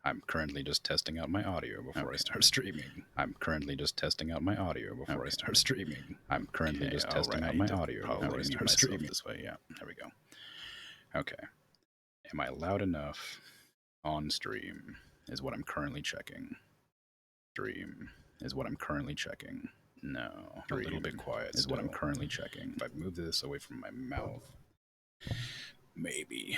I'm currently just testing out my audio before I start streaming. I'm currently just testing out my audio before I start streaming. I'm currently just testing out my audio before I start streaming. This way, yeah. There we go. Okay. Am I loud enough on stream? Is what I'm currently checking. Stream is what I'm currently checking. No, a little bit quiet is what I'm currently checking. If I move this away from my mouth, maybe,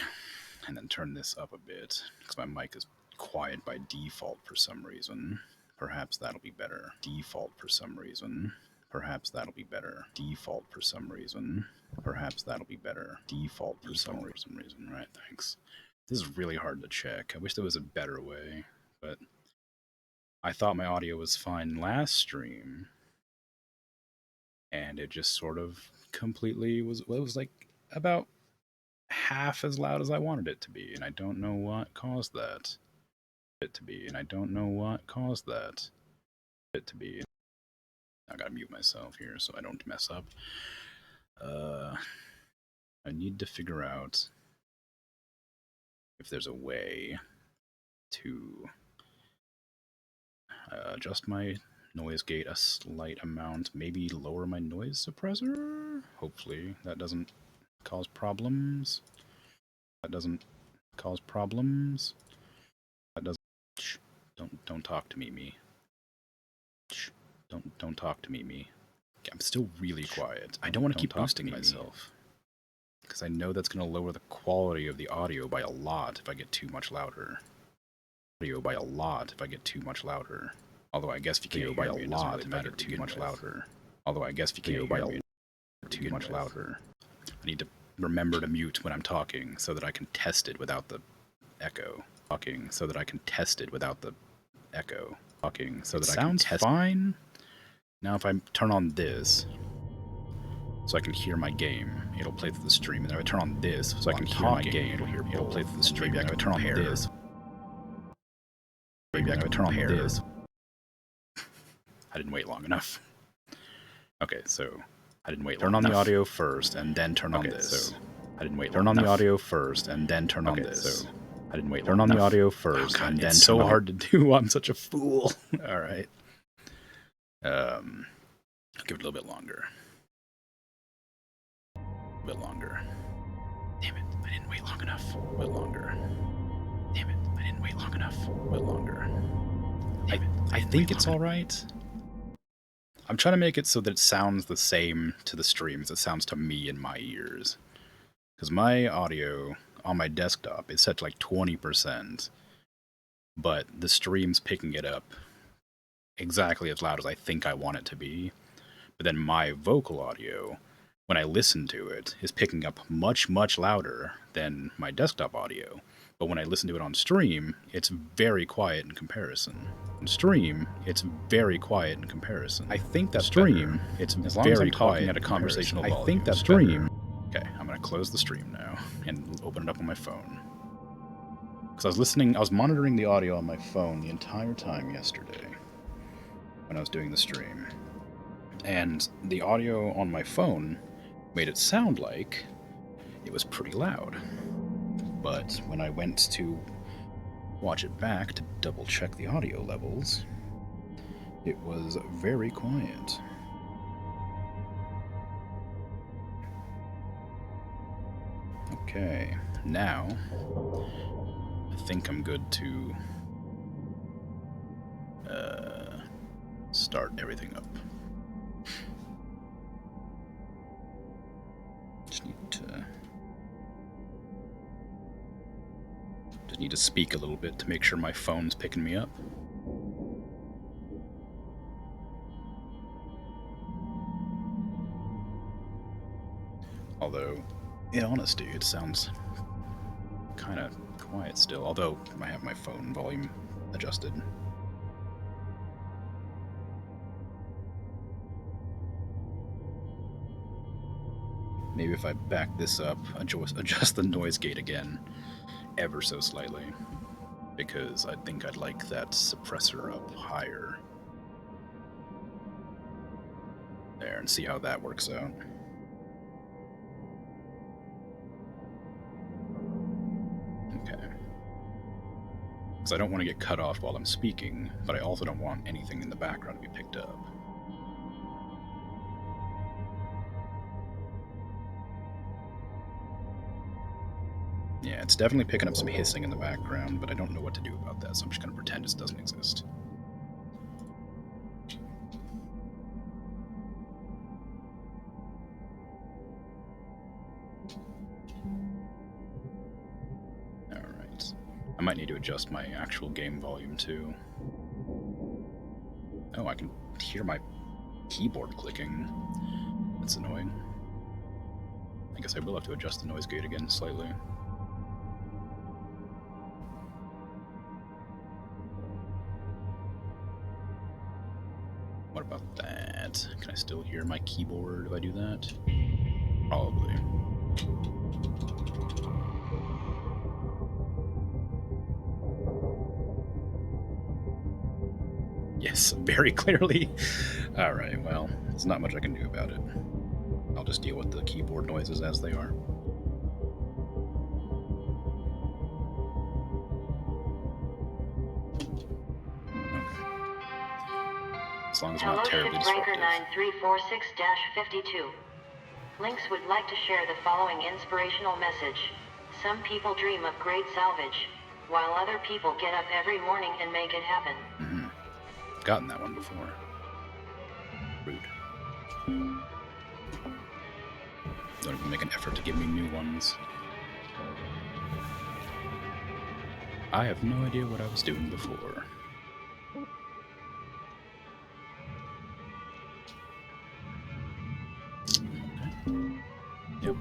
and then turn this up a bit, because my mic is quiet by default for some reason. Perhaps that'll be better. Default for some reason. Perhaps that'll be better. Default for some reason. Perhaps that'll be better. Default for some reason. Right, thanks. This is really hard to check. I wish there was a better way, but I thought my audio was fine last stream, and it just sort of completely was, well, it was like about half as loud as I wanted it to be, and I don't know what caused that. I gotta mute myself here so I don't mess up. I need to figure out if there's a way to adjust my noise gate a slight amount, maybe lower my noise suppressor. Hopefully that doesn't cause problems. Shh, don't talk to me. Shh, don't talk to me. I'm still really quiet. I don't want to keep boosting myself, because I know that's going to lower the quality of the audio by a lot if I get too much louder. Although I guess if you can't hear me, it doesn't really matter too much louder. I need to remember to mute when I'm talking so that I can test it without the echo. It sounds fine. Now if I turn on this, so I can hear my game, it'll play through the stream. And then if I turn on this, so I can hear my game, it'll play through the stream. Maybe I can turn on this. I didn't wait long enough. Okay, so turn on the audio first, and then turn on this. Turn on the audio first, and then turn on this. Turn on the audio first, and then it's so hard to do. I'm such a fool. All right. I'll give it a little bit longer. Damn it, I didn't wait long enough. I think it's all right. I'm trying to make it so that it sounds the same to the stream as it sounds to me in my ears. Because my audio on my desktop is set to like 20%, but the stream's picking it up exactly as loud as I think I want it to be. But then my vocal audio, when I listen to it, is picking up much, much louder than my desktop audio. But when I listen to it on stream, it's very quiet in comparison. I think that's stream. Better. It's as long very as I'm talking at a conversational volume. I think that's stream. Better. Okay, I'm gonna close the stream now and open it up on my phone. Because I was monitoring the audio on my phone the entire time yesterday when I was doing the stream. And the audio on my phone made it sound like it was pretty loud. But when I went to watch it back to double check the audio levels, it was very quiet. Okay, now I think I'm good to start everything up. Just need to speak a little bit to make sure my phone's picking me up. Although, in honesty, it sounds kind of quiet still, although I have my phone volume adjusted. Maybe if I back this up, adjust the noise gate again, ever so slightly, because I think I'd like that suppressor up higher. There, and see how that works out. Because Because I don't want to get cut off while I'm speaking, but I also don't want anything in the background to be picked up. Yeah, it's definitely picking up some hissing in the background, but I don't know what to do about that, so I'm just going to pretend it doesn't exist. Alright. I might need to adjust my actual game volume, too. Oh, I can hear my keyboard clicking. That's annoying. I guess I will have to adjust the noise gate again slightly. What about that? Can I still hear my keyboard if I do that? Probably. Yes, very clearly. Alright, well, there's not much I can do about it. I'll just deal with the keyboard noises as they are. Okay. As long as I'm not terribly disruptive. Shipbreaker 9346-52. Lynx would like to share the following inspirational message. Some people dream of great salvage, while other people get up every morning and make it happen. Mm-hmm. I've gotten that one before. Rude. Don't even make an effort to give me new ones. I have no idea what I was doing before. Okay. Yep.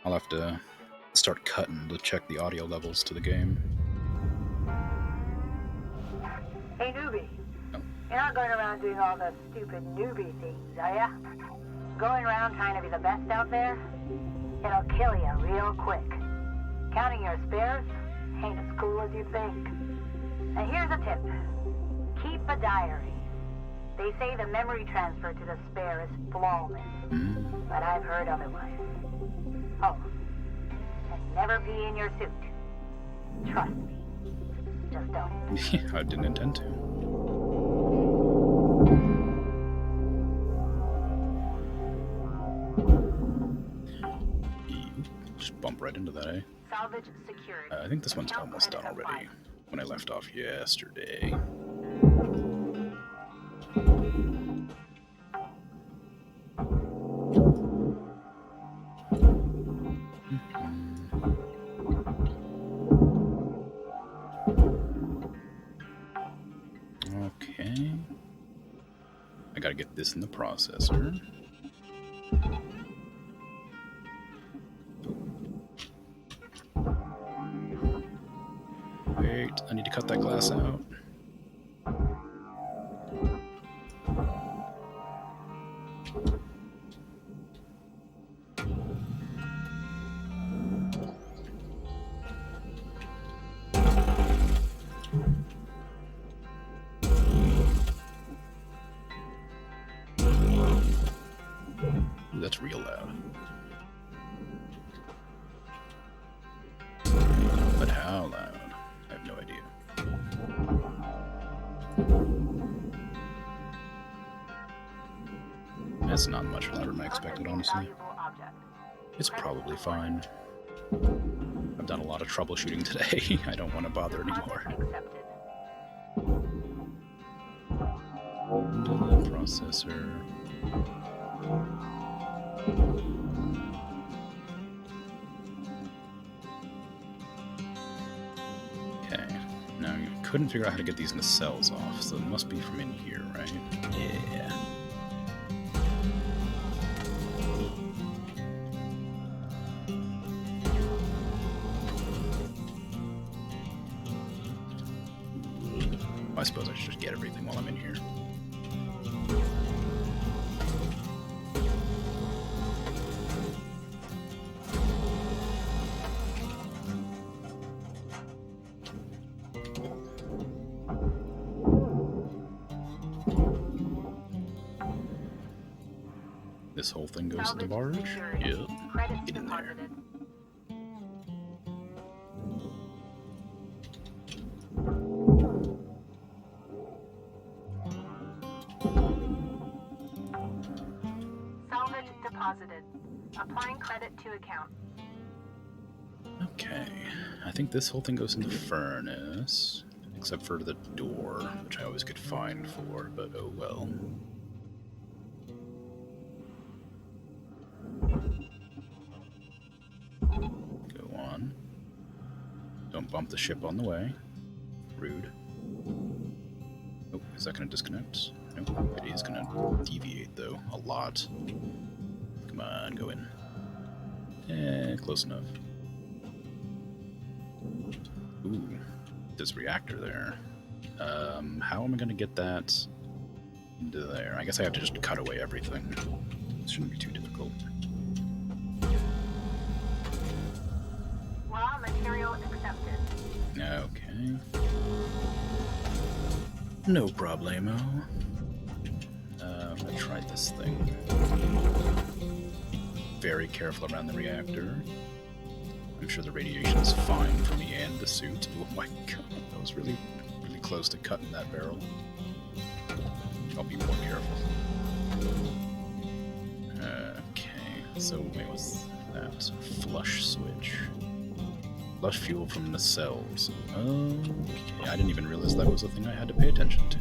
I'll have to start cutting to check the audio levels to the game. Hey, newbie. Oh. You're not going around doing all the stupid newbie things, are ya? Going around trying to be the best out there? It'll kill you real quick. Counting your spares ain't as cool as you think. And here's a tip. Keep a diary. They say the memory transfer to the spare is flawless, but I've heard otherwise. Oh, and never pee in your suit. Trust me. Just don't. I didn't intend to. Just bump right into that, eh? Salvage secured. I think this one's almost done already, when I left off yesterday. Okay. I gotta get this in the processor. Wait, I need to cut that glass out. Ooh, that's real loud. But how loud? I have no idea. That's not much louder than I expected, honestly. It's probably fine. I've done a lot of troubleshooting today. I don't want to bother anymore. Into the processor. Okay. Now you couldn't figure out how to get these nacelles off, so it must be from in here, right? Yeah. I suppose I should just get everything while I'm in here. This whole thing goes to the barge? Yep. Get in there. deposited. Applying credit to account. Okay, I think this whole thing goes in the furnace, except for the door, which I always get fined for, but oh well. Go on. Don't bump the ship on the way. Rude. Oh, is that going to disconnect? Nope, it is going to deviate, though, a lot. Come on, go in. Close enough. Ooh, this reactor there. How am I going to get that into there? I guess I have to just cut away everything. It shouldn't be too difficult. Raw material accepted. Okay. No problemo. I'm gonna try this thing. Be very careful around the reactor. I'm sure the radiation is fine for me and the suit. Oh my god, that was really, really close to cutting that barrel. I'll be more careful. Okay, so wait, what's that? Flush switch. Flush fuel from the cells. Okay, I didn't even realize that was a thing I had to pay attention to.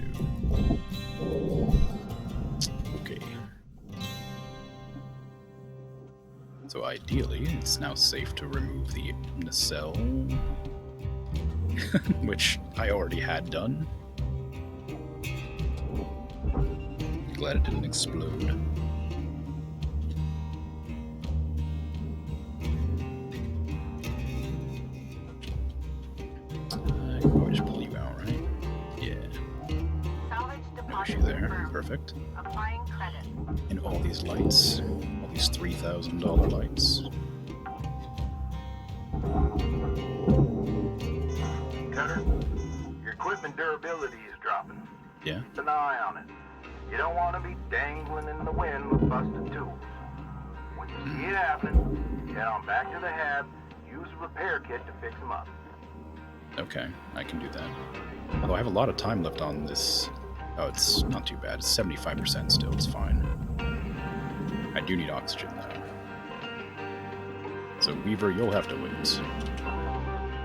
Okay. So ideally, it's now safe to remove the nacelle, which I already had done. Glad it didn't explode. I can probably just pull you out, right? Yeah. No issue there. Perfect. Applying credit. And all these lights. All these $3,000 lights. Cutter, your equipment durability is dropping. Yeah? Keep an eye on it. You don't want to be dangling in the wind with busted tools. When you see it happening, head on back to the hab, use a repair kit to fix them up. Okay, I can do that. Although I have a lot of time left on this. Oh, it's not too bad. It's 75% still. It's fine. I do need oxygen, though. So, Weaver, you'll have to wait.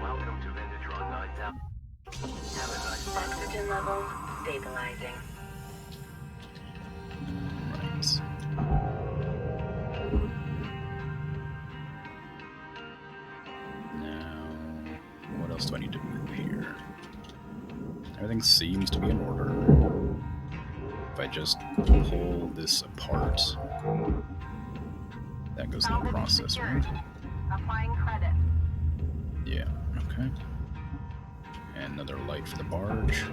Welcome to Vintage Run Night Down. Have a nice day. Oxygen levels stabilizing. Right. Now, what else do I need to move here? Everything seems to be in order. If I just pull this apart, that goes in the processor. Applying credit. Yeah, okay. And another light for the barge.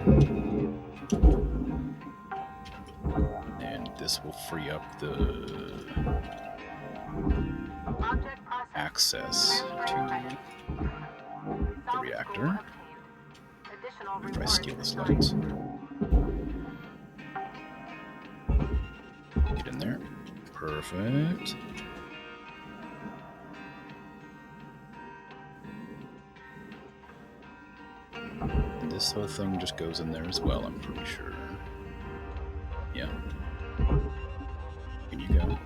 And this will free up the access to the reactor. Try to steal this light. Get in there. Perfect. And this whole thing just goes in there as well, I'm pretty sure. Yeah. In you go.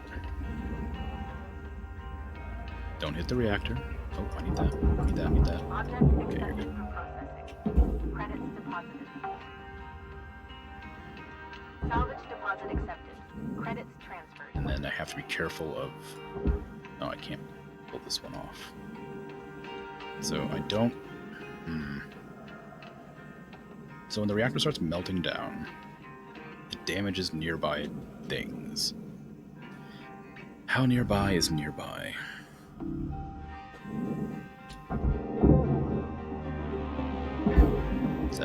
Don't hit the reactor. Oh, I need that. Need that, need that. Okay, you're good. Credits deposited. Salvage deposit accepted. Credits transferred. And then I have to be careful of... No, I can't pull this one off. So I don't... So when the reactor starts melting down, it damages nearby things. How nearby is nearby? Is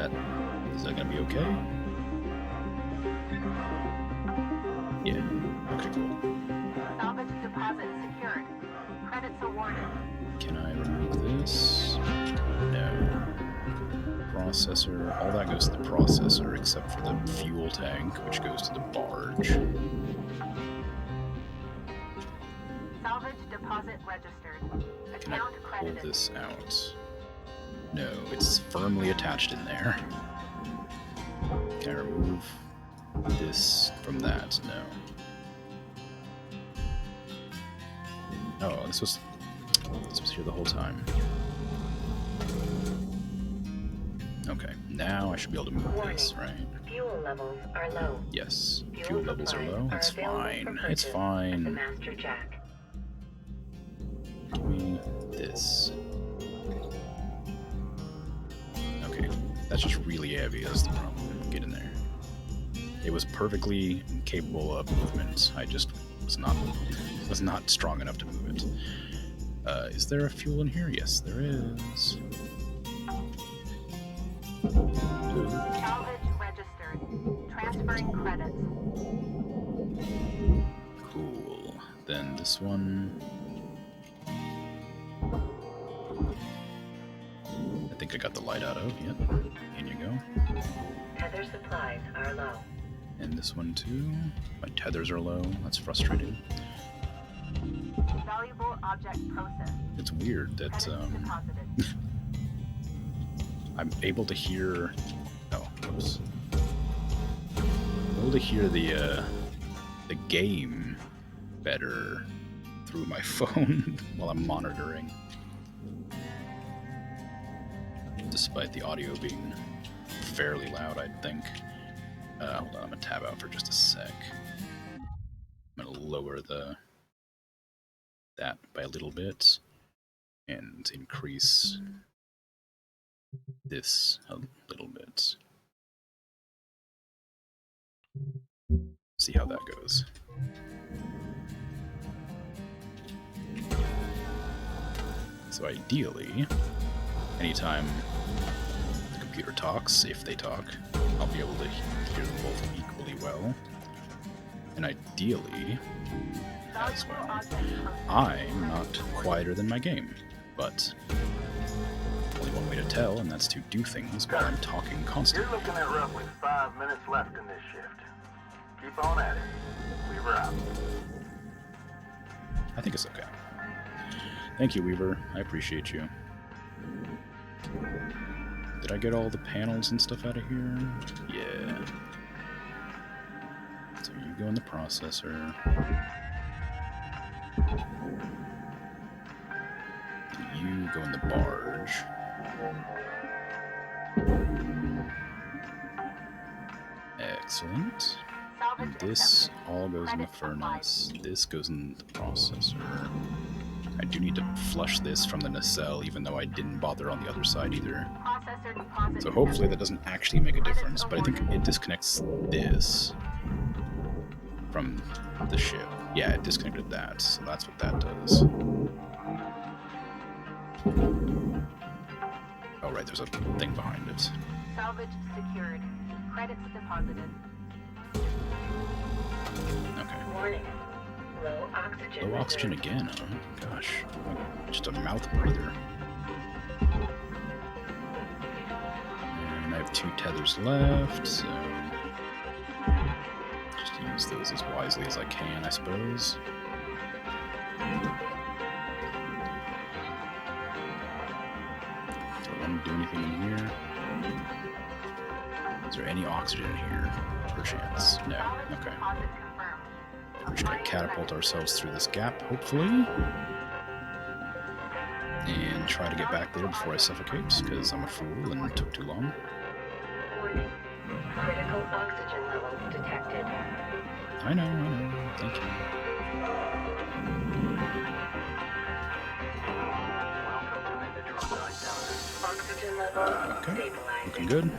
that gonna be okay? Yeah. Okay, cool. Salvage deposit secured. Credits awarded. Can I remove this? No. Processor. All that goes to the processor except for the fuel tank, which goes to the barge. Salvage deposit registered. Can I Account pull credited. this out? No, it's firmly attached in there. Can I remove this from that? No. Oh, this was here the whole time. Okay, now I should be able to move this, right? Fuel levels are low. Yes, fuel levels are low. It's fine. It's fine. Master Jack. Give me this. Okay, that's just really heavy. That's the problem. Get in there. It was perfectly capable of movement. I just was not strong enough to move it. Is there a fuel in here? Yes, there is. Salvage registered. Transferring credits. Cool. Then this one. I think I got the light out of. Yep. In you go. Tether supplies are low. And this one too. My tethers are low. That's frustrating. Valuable object processed. It's weird that Deposited. I'm able to hear. Oh, whoops. I'm able to hear the game better through my phone while I'm monitoring, despite the audio being fairly loud. I think. Hold on, I'm gonna tab out for just a sec. I'm gonna lower that by a little bit and increase this a little bit. See how that goes. So ideally, anytime the computer talks, if they talk, I'll be able to hear them both equally well. And ideally, as well, I'm not quieter than my game, but only one way to tell, and that's to do things while I'm talking constantly. You're looking at roughly 5 minutes left in this shift. Keep on at it. Weaver out. I think it's okay. Thank you, Weaver. I appreciate you. Did I get all the panels and stuff out of here? Yeah. So you go in the processor. You go in the barge. Excellent. And this all goes in the furnace. This goes in the processor. I do need to flush this from the nacelle, even though I didn't bother on the other side either. So hopefully that doesn't actually make a difference, but I think it disconnects this from the ship. Yeah, it disconnected that, so that's what that does. Oh right, there's a thing behind it. Salvage secured. Credits deposited. Okay. Warning. Low oxygen. Low oxygen again, huh? Gosh. Just a mouth breather. And I have 2 tethers left, so just use those as wisely as I can, I suppose. Do I want to do anything in here? Is there any oxygen in here, perchance? No. Okay. We're just gonna catapult ourselves through this gap, hopefully. And try to get back there before I suffocate, because I'm a fool and it took too long. Warning. Critical oxygen levels detected. I know. Thank you. Oxygen levels Okay. stabilizing. Looking good.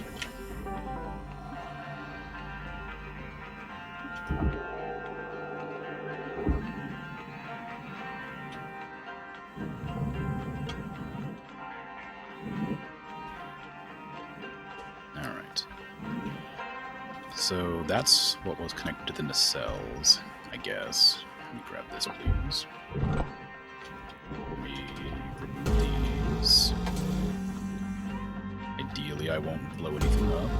So that's what was connected to the nacelles, I guess. Let me grab this, please. Let me remove these. Ideally, I won't blow anything up.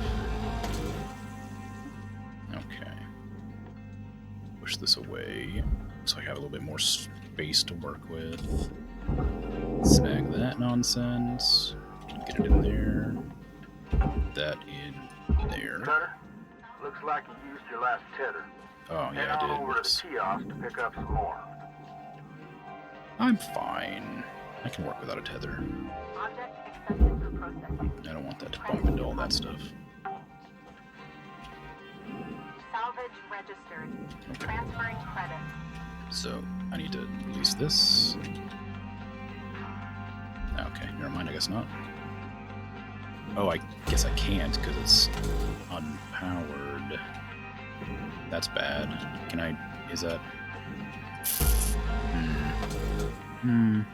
Okay. Push this away so I have a little bit more space to work with. Snag that nonsense. Get it in there. Put that in there. Cutter, looks like you used your last tether. Oh, Head yeah, I on did. over to the kiosk to pick up some more. I'm fine. I can work without a tether. Object accepted for processing. I don't want that to bump into all that stuff. Salvage registered. Transferring credit. So, I need to release this. Okay, never mind, I guess not. Oh, I guess I can't, because it's unpowered. That's bad. Can I... is that... Can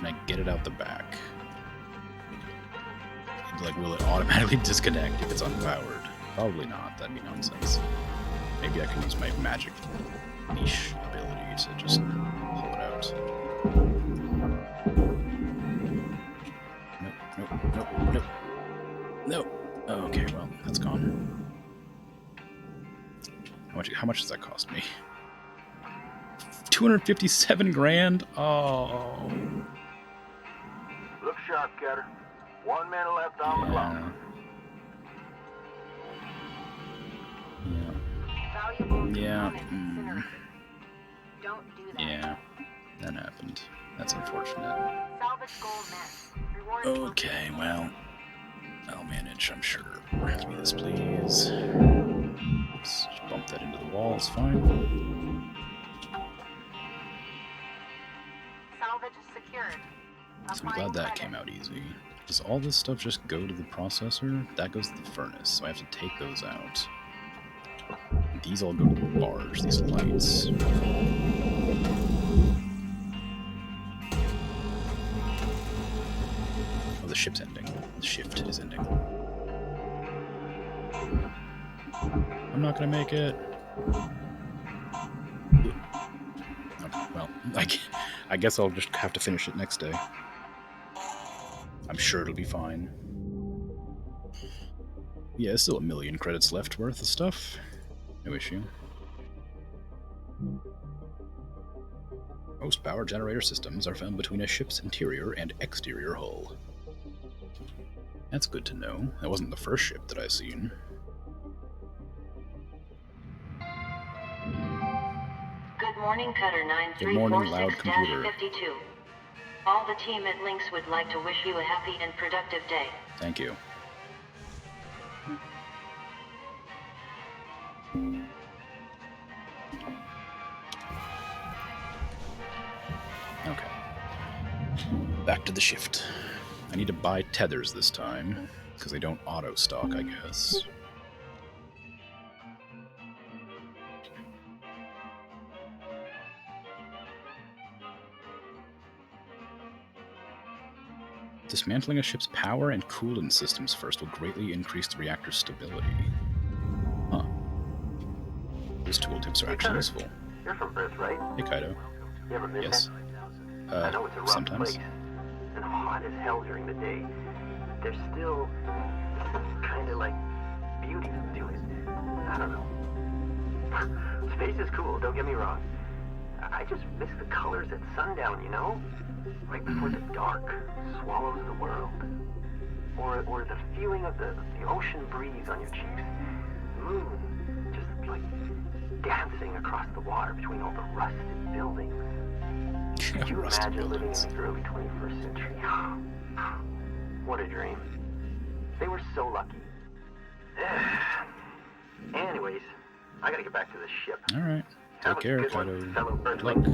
I get it out the back? Like, will it automatically disconnect if it's unpowered? Probably not, that'd be nonsense. Maybe I can use my magic niche ability to just pull it out. Nope. Okay, well, that's gone. How much does that cost me? 257 grand? Oh. Look sharp, Cutter. 1 minute left on the clock. Yeah. Don't do that. Yeah. That happened. That's unfortunate. Salvage goal met. Reward Okay, well, I'll manage, I'm sure. Give me this, please. Oops, just bump that into the wall, it's fine. Salvage secured. So I'm glad that came out easy. Does all this stuff just go to the processor? That goes to the furnace, so I have to take those out. These all go to the barge, these lights. Oh, the ship's ending. The shift is ending. I'm not gonna make it. Okay, well, I guess I'll just have to finish it next day. I'm sure it'll be fine. Yeah, there's still 1 million credits left worth of stuff. No issue. Most power generator systems are found between a ship's interior and exterior hull. That's good to know. That wasn't the first ship that I've seen. Good morning, Cutter Good morning, loud computer. 9346-52. All the team at Lynx would like to wish you a happy and productive day. Thank you. Okay. Back to the shift. I need to buy tethers this time, because they don't auto-stock, I guess. Dismantling a ship's power and coolant systems first will greatly increase the reactor's stability. Huh. Those tooltips are actually useful. You're from Earth, right? Hey, Kaido. You ever been Yes. there? I know it's a rough Sometimes. place and hot as hell during the day. There's still kind of like beauty to it. I don't know. Space is cool, don't get me wrong. I just miss the colors at sundown, you know? Right before the dark swallows the world. Or the feeling of the ocean breeze on your cheeks. Moon just like dancing across the water between all the rusted buildings. Could you Rusted imagine living in buildings. the early 21st century? What a dream. They were so lucky. Anyways, I gotta get back to the ship. Alright. Have Take a care, good one, Kaido. fellow Good Earthling. luck.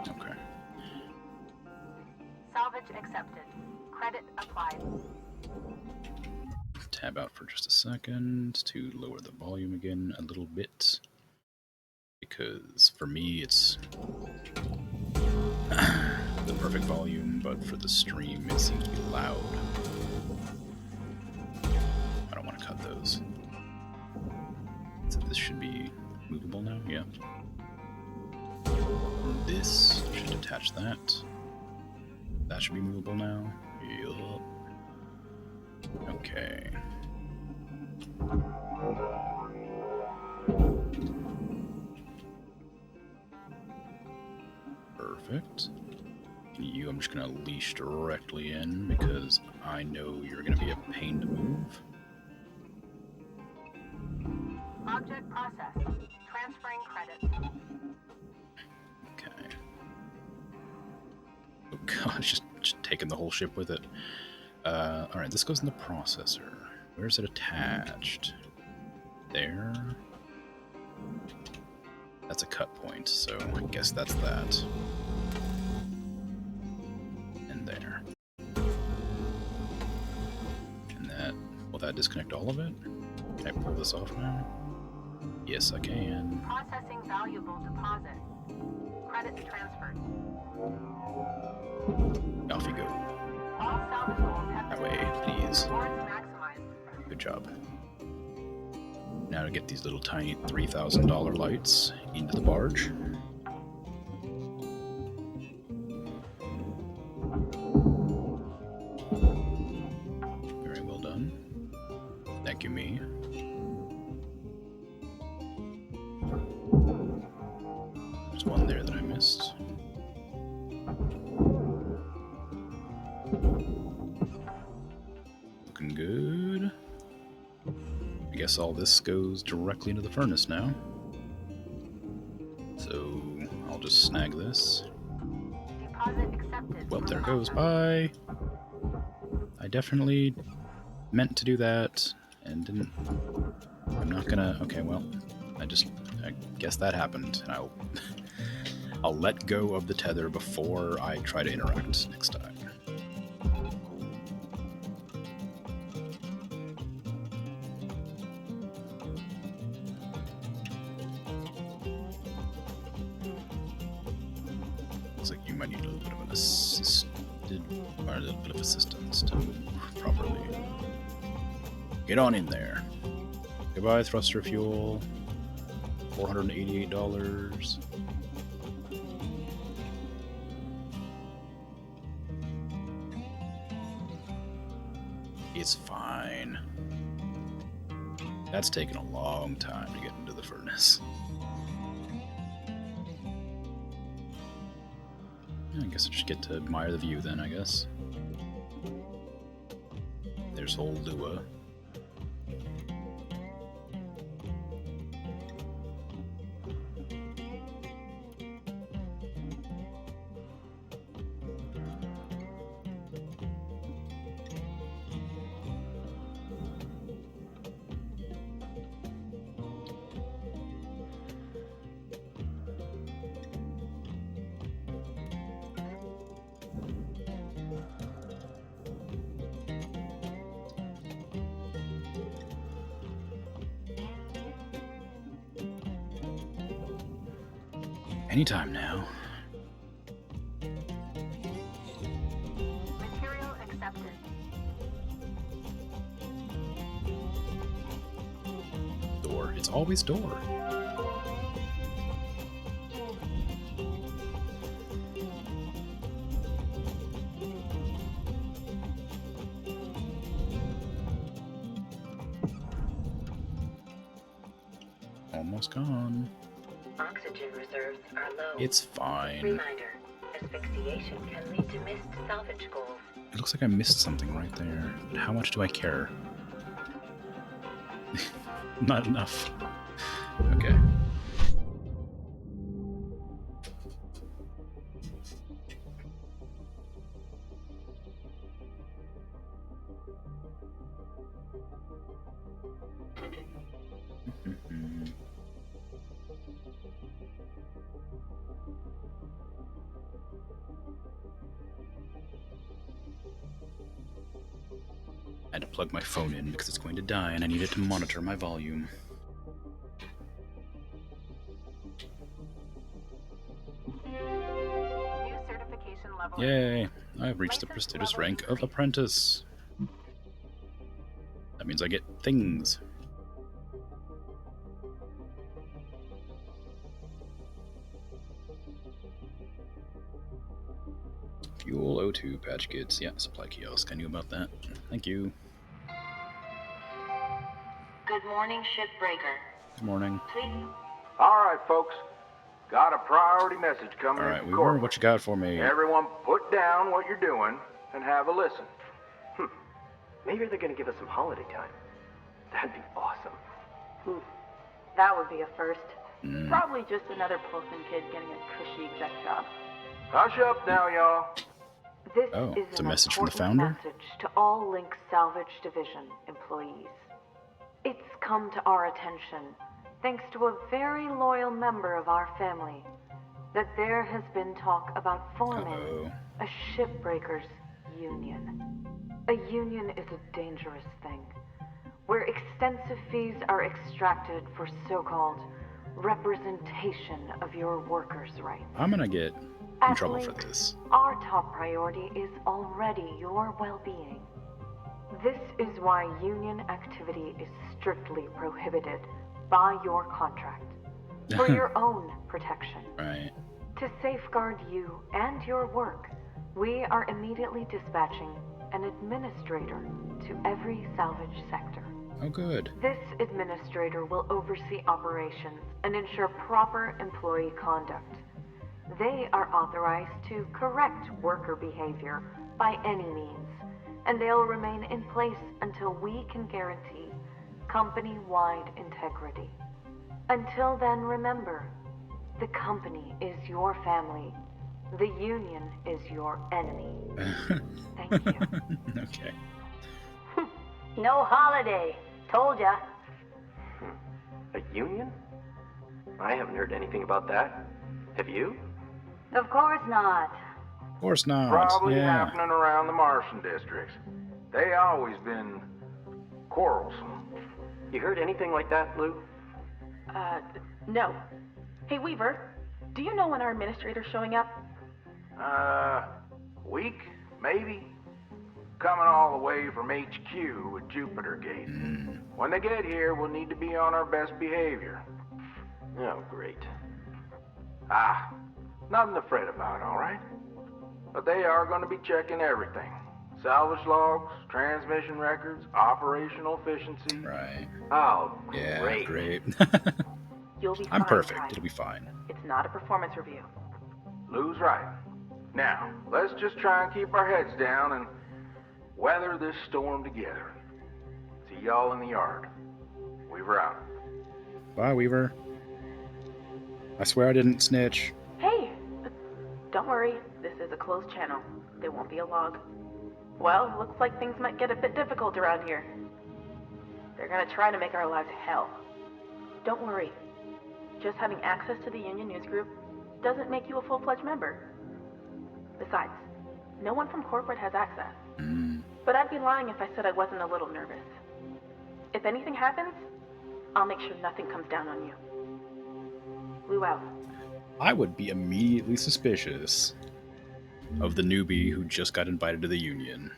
Okay. Salvage accepted. Credit applied. Tab out for just a second to lower the volume again a little bit. Because for me it's the perfect volume, but for the stream it seems to be loud. I don't want to cut those. So this should be movable now, yeah. This should attach that. That should be movable now. Yup. Okay. Perfect. You, I'm just gonna leash directly in because I know you're gonna be a pain to move. Object processed. Transferring credits. Okay. Oh god, just taking the whole ship with it. Alright, this goes in the processor. Where's it attached? There. That's a cut point, so I guess that's that. And there. And that... Will that disconnect all of it? Can I pull this off now? Yes, I can. Processing valuable deposit. Credits transferred. Off you go. All salvage goals have That way, please. rewards maximized. Good job. Now to get these little tiny $3,000 lights into the barge. Very well done. Thank you, me. There's one there that I missed. Looking good. I guess all this goes directly into the furnace now. So I'll just snag this. Deposit accepted. Well, there goes. Bye. I definitely meant to do that and didn't. I'm not gonna. Okay, well, I guess that happened, and I'll let go of the tether before I try to interact next time. Looks like you might need a little bit of an or a little bit of assistance to move properly. Get on in there. Goodbye, thruster fuel. $488. It's fine. That's taken a long time to get into the furnace. I guess I just get to admire the view then, I guess. There's old Lua. Anytime now. Material accepted. Door. It's always door. Almost gone. Oxygen reserves are low. It's fine. Reminder, asphyxiation can lead to missed salvage goals. It looks like I missed something right there. But how much do I care? Not enough. Okay. I had to plug my phone in because it's going to die and I needed to monitor my volume. New certification level. Yay! I've reached the prestigious rank of apprentice. That means I get things. Fuel O2 patch kits. Yeah, supply kiosk. I knew about that. Thank you. Good morning, Shipbreaker. Good morning. Please. All right, folks. Got a priority message coming in Alright, from Weaver, corporate. what you got for me? Everyone put down what you're doing and have a listen. Maybe they're gonna give us some holiday time. That'd be awesome. That would be a first. Probably just another Pilsen kid getting a cushy exec job. Hush up now, y'all. This Oh, is it's a an message from the important founder? message to all Link Salvage Division employees. It's come to our attention, thanks to a very loyal member of our family, that there has been talk about forming a Shipbreakers union. A union is a dangerous thing, where extensive fees are extracted for so-called representation of your workers' rights. I'm gonna get in trouble for this. Our top priority is already your well-being. This is why union activity is strictly prohibited by your contract, for your own protection. Right. To safeguard you and your work, we are immediately dispatching an administrator to every salvage sector. Oh, good. This administrator will oversee operations and ensure proper employee conduct. They are authorized to correct worker behavior by any means, and they'll remain in place until we can guarantee company-wide integrity. Until then, remember, the company is your family. The union is your enemy. Thank you. Okay. No holiday. Told ya. A union? I haven't heard anything about that. Have you? Of course not. Of course not. Probably Yeah. happening around the Martian districts. They always been quarrelsome. You heard anything like that, Lou? No. Hey, Weaver, do you know when our administrator's showing up? Week, maybe? Coming all the way from HQ with Jupiter Gate. When they get here, we'll need to be on our best behavior. Oh, great. Nothing to fret about, all right? But they are going to be checking everything. Salvage logs, transmission records, operational efficiency. Right. Oh, Yeah, great. great. You'll be I'm fine, perfect. Ty. It'll be fine. It's not a performance review. Lou's right. Now, let's just try and keep our heads down and weather this storm together. See y'all in the yard. Weaver out. Bye, Weaver. I swear I didn't snitch. Hey, don't worry. This is a closed channel. There won't be a log. Well, looks like things might get a bit difficult around here. They're gonna try to make our lives hell. Don't worry. Just having access to the Union News Group doesn't make you a full-fledged member. Besides, no one from corporate has access. But I'd be lying if I said I wasn't a little nervous. If anything happens, I'll make sure nothing comes down on you. Lou out. I would be immediately suspicious of the newbie who just got invited to the Union.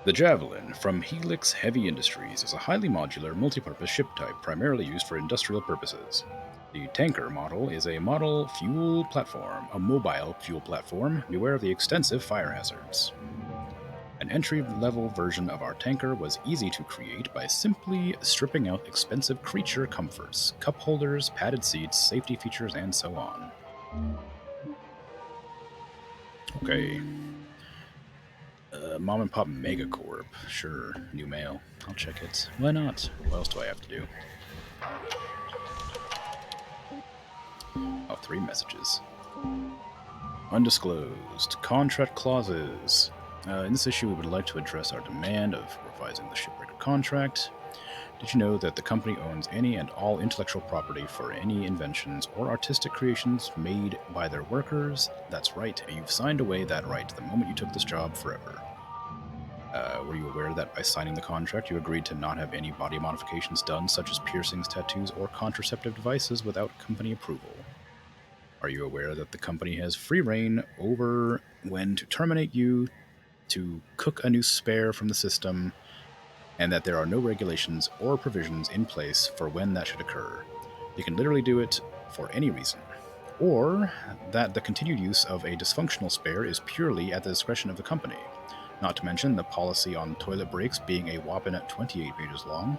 The Javelin from Helix Heavy Industries is a highly modular, multi-purpose ship type primarily used for industrial purposes. The tanker model is a mobile fuel platform. Beware of the extensive fire hazards. An entry-level version of our tanker was easy to create by simply stripping out expensive creature comforts, cup holders, padded seats, safety features, and so on. Okay. Mom and Pop Megacorp. Sure, new mail. I'll check it. Why not? What else do I have to do? Oh, 3 messages. Undisclosed. Contract clauses. In this issue, we would like to address our demand of revising the Shipbreaker contract. Did you know that the company owns any and all intellectual property for any inventions or artistic creations made by their workers? That's right, you've signed away that right the moment you took this job forever. Were you aware that by signing the contract, you agreed to not have any body modifications done, such as piercings, tattoos, or contraceptive devices without company approval? Are you aware that the company has free reign over when to terminate you, to cook a new spare from the system, and that there are no regulations or provisions in place for when that should occur? You can literally do it for any reason. Or that the continued use of a dysfunctional spare is purely at the discretion of the company. not to mention the policy on toilet breaks being a whopping at 28 pages long.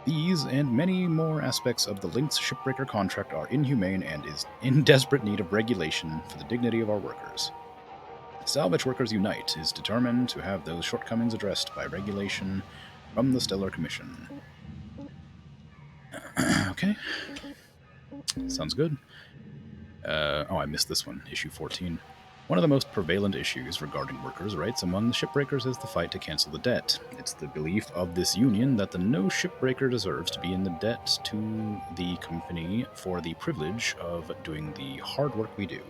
These and many more aspects of the Lynx Shipbreaker contract are inhumane and is in desperate need of regulation for the dignity of our workers. Salvage Workers Unite is determined to have those shortcomings addressed by regulation from the Stellar Commission. Okay. Sounds good. I missed this one, issue 14. One of the most prevalent issues regarding workers' rights among the shipbreakers is the fight to cancel the debt. It's the belief of this union that no shipbreaker deserves to be in the debt to the company for the privilege of doing the hard work we do.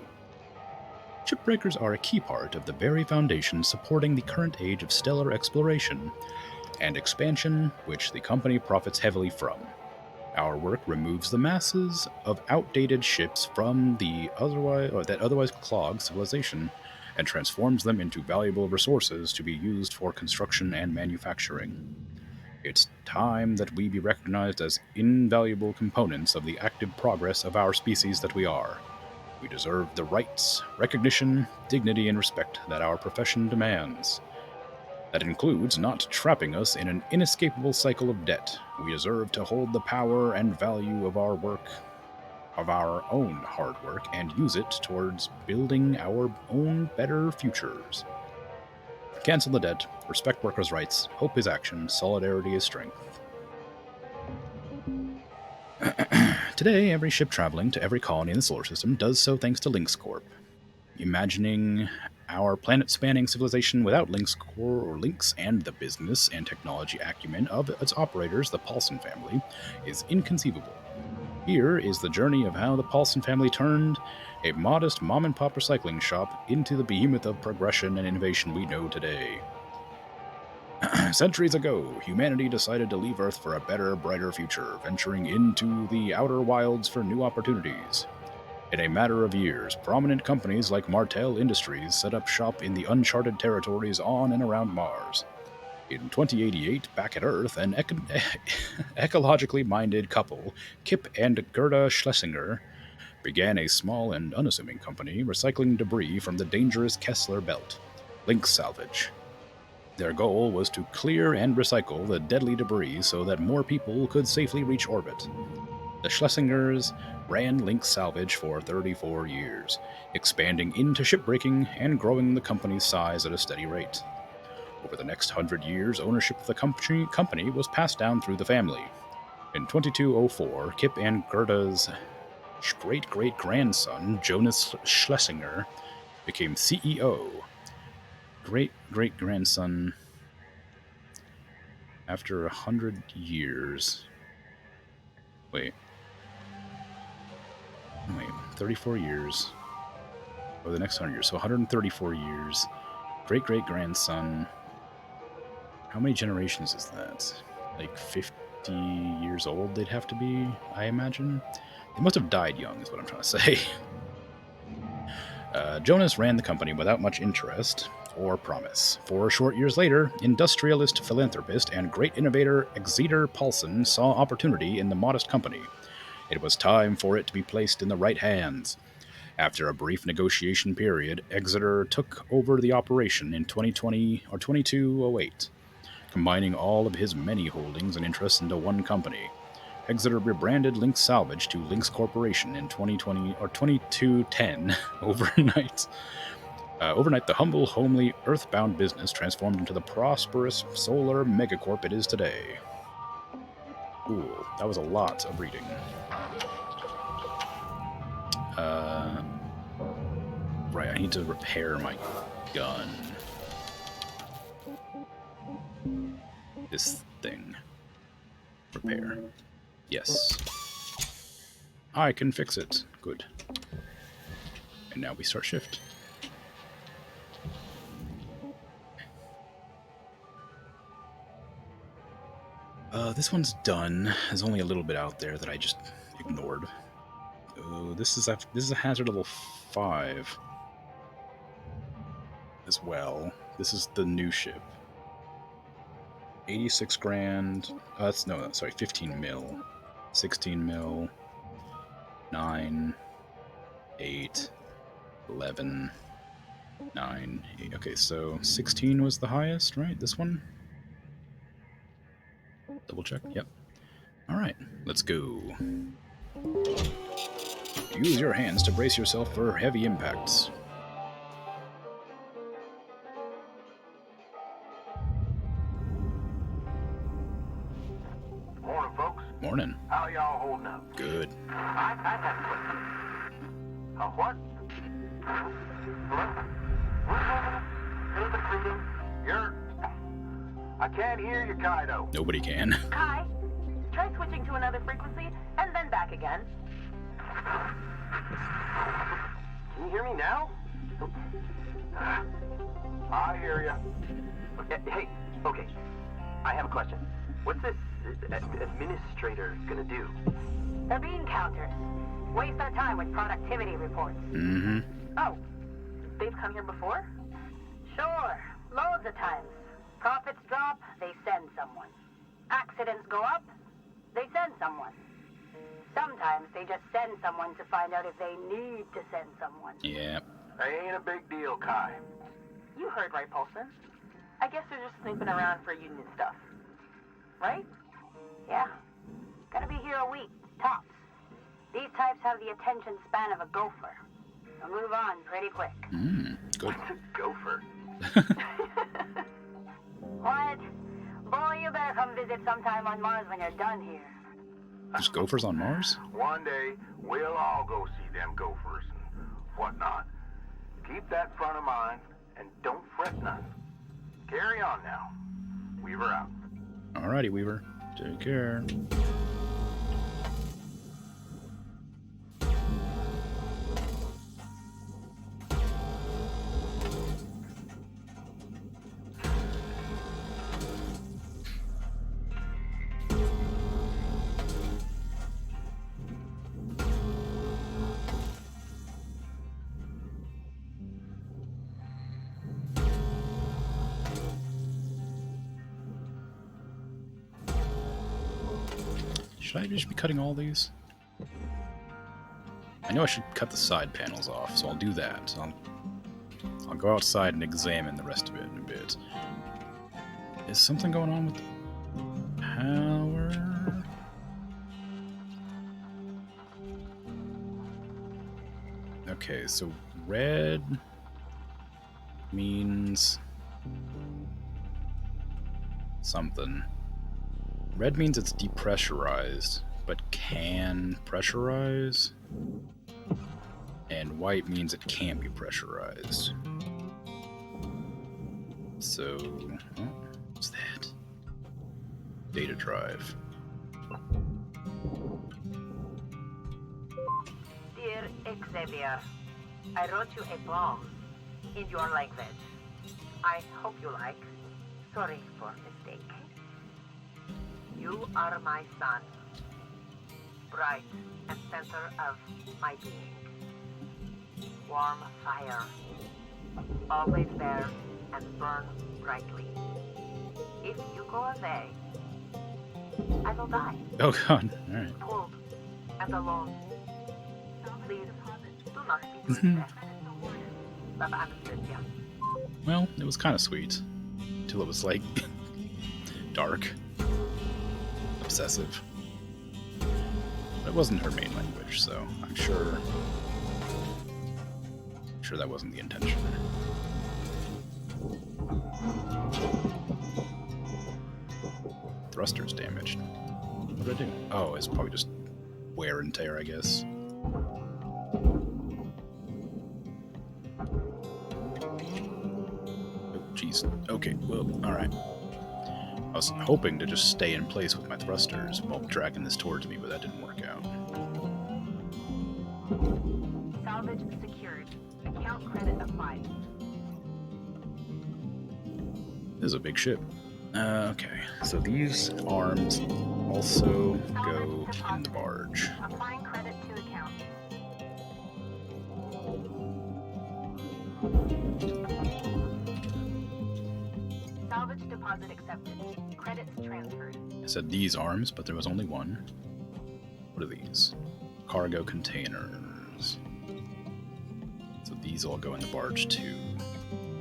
Shipbreakers are a key part of the very foundation supporting the current age of stellar exploration and expansion, which the company profits heavily from. Our work removes the masses of outdated ships from that otherwise clog civilization and transforms them into valuable resources to be used for construction and manufacturing. It's time that we be recognized as invaluable components of the active progress of our species that we are. We deserve the rights, recognition, dignity, and respect that our profession demands. That includes not trapping us in an inescapable cycle of debt. We deserve to hold the power and value of our work, of our own hard work, and use it towards building our own better futures. Cancel the debt, respect workers' rights, hope is action, solidarity is strength. Today, every ship traveling to every colony in the solar system does so thanks to Lynx Corp. Imagining our planet-spanning civilization without Lynx Corp or Lynx and the business and technology acumen of its operators, the Paulson family, is inconceivable. Here is the journey of how the Paulson family turned a modest mom-and-pop recycling shop into the behemoth of progression and innovation we know today. Centuries ago, humanity decided to leave Earth for a better, brighter future, venturing into the outer wilds for new opportunities. In a matter of years, prominent companies like Martel Industries set up shop in the uncharted territories on and around Mars. In 2088, back at Earth, an ecologically minded couple, Kip and Gerda Schlesinger, began a small and unassuming company recycling debris from the dangerous Kessler Belt, Lynx Salvage. Their goal was to clear and recycle the deadly debris so that more people could safely reach orbit. The Schlesingers ran Lynx Salvage for 34 years, expanding into shipbreaking and growing the company's size at a steady rate. Over the next 100 years, ownership of the company was passed down through the family. In 2204, Kip and Gerda's great-great-grandson, Jonas Schlesinger, became CEO. Great-great-grandson. After 100 years... Wait, 34 years. Over the next 100 years, so 134 years. Great-great-grandson. How many generations is that? Like 50 years old they'd have to be, I imagine? They must have died young, is what I'm trying to say. Jonas ran the company without much interest or promise. 4 short years later, industrialist, philanthropist, and great innovator Exeter Paulson saw opportunity in the modest company. It was time for it to be placed in the right hands. After a brief negotiation period, Exeter took over the operation in 2208, combining all of his many holdings and interests into one company. Exeter rebranded Lynx Salvage to Lynx Corporation in 2210 overnight. Overnight, the humble, homely, earthbound business transformed into the prosperous solar megacorp it is today. Cool. That was a lot of reading. Right, I need to repair my gun. This thing. Repair. Yes. I can fix it. Good. And now we start shift. This one's done. There's only a little bit out there that I just ignored. This is a hazard level 5 as well. This is the new ship. 86 grand. Sorry, 15 mil. 16 mil. 9. 8. 11. 9, 8. Okay, so 16 was the highest, right? This one? Double check. Yep. Alright, let's go. Use your hands to brace yourself for heavy impacts. Morning, folks. Morning. How y'all holding up? Good. I have a question. What? Hello? You're... I can't hear you, Kaido. Nobody can. Kai, try switching to another frequency and then back again. Can you hear me now? I hear you. Hey, okay. I have a question. What's this administrator gonna do? They're bean counters. Waste their time with productivity reports. Mm-hmm. Oh, they've come here before? Sure, loads of times. Profits drop, they send someone. Accidents go up, they send someone. Sometimes they just send someone to find out if they need to send someone. Yeah. Ain't a big deal, Kai. You heard right, Paulson. I guess they're just snooping around for union stuff. Right? Yeah. Gonna be here a week, tops. These types have the attention span of a gopher. They'll move on pretty quick. Good. Gopher. What? Boy, you better come visit sometime on Mars when you're done here. There's gophers on Mars? One day, we'll all go see them gophers and whatnot. Keep that front of mind, and don't fret none. Carry on now. Weaver out. Alrighty, Weaver. Take care. Should I just be cutting all these? I know I should cut the side panels off, so I'll do that. So I'll go outside and examine the rest of it in a bit. Is something going on with the power? Okay, so red means something. Red means it's depressurized, but can pressurize. And white means it can't be pressurized. So, oh, what's that? Data drive. Dear Xavier, I wrote you a poem in your language. I hope you like. Sorry for mistake. You are my sun, bright and center of my being. Warm fire, always there and burn brightly. If you go away, I will die. Oh god, alright. Cold and alone. Please, do not be too stressed. Love, Anastasia. Well, it was kind of sweet. Until it was, like, dark. Obsessive. But it wasn't her main language, so I'm sure that wasn't the intention. Thruster's damaged. What did I do? Oh, it's probably just wear and tear, I guess. Oh, jeez. Okay, well, alright. I was hoping to just stay in place with my thrusters while dragging this towards me, but that didn't work out. Salvage secured. Account credit applied. This is a big ship. Okay, so these arms also go in the barge. Applying credit to account. Salvage deposit accepted. Credits transferred. I said these arms, but there was only one. What are these? Cargo containers. So These all go in the barge too.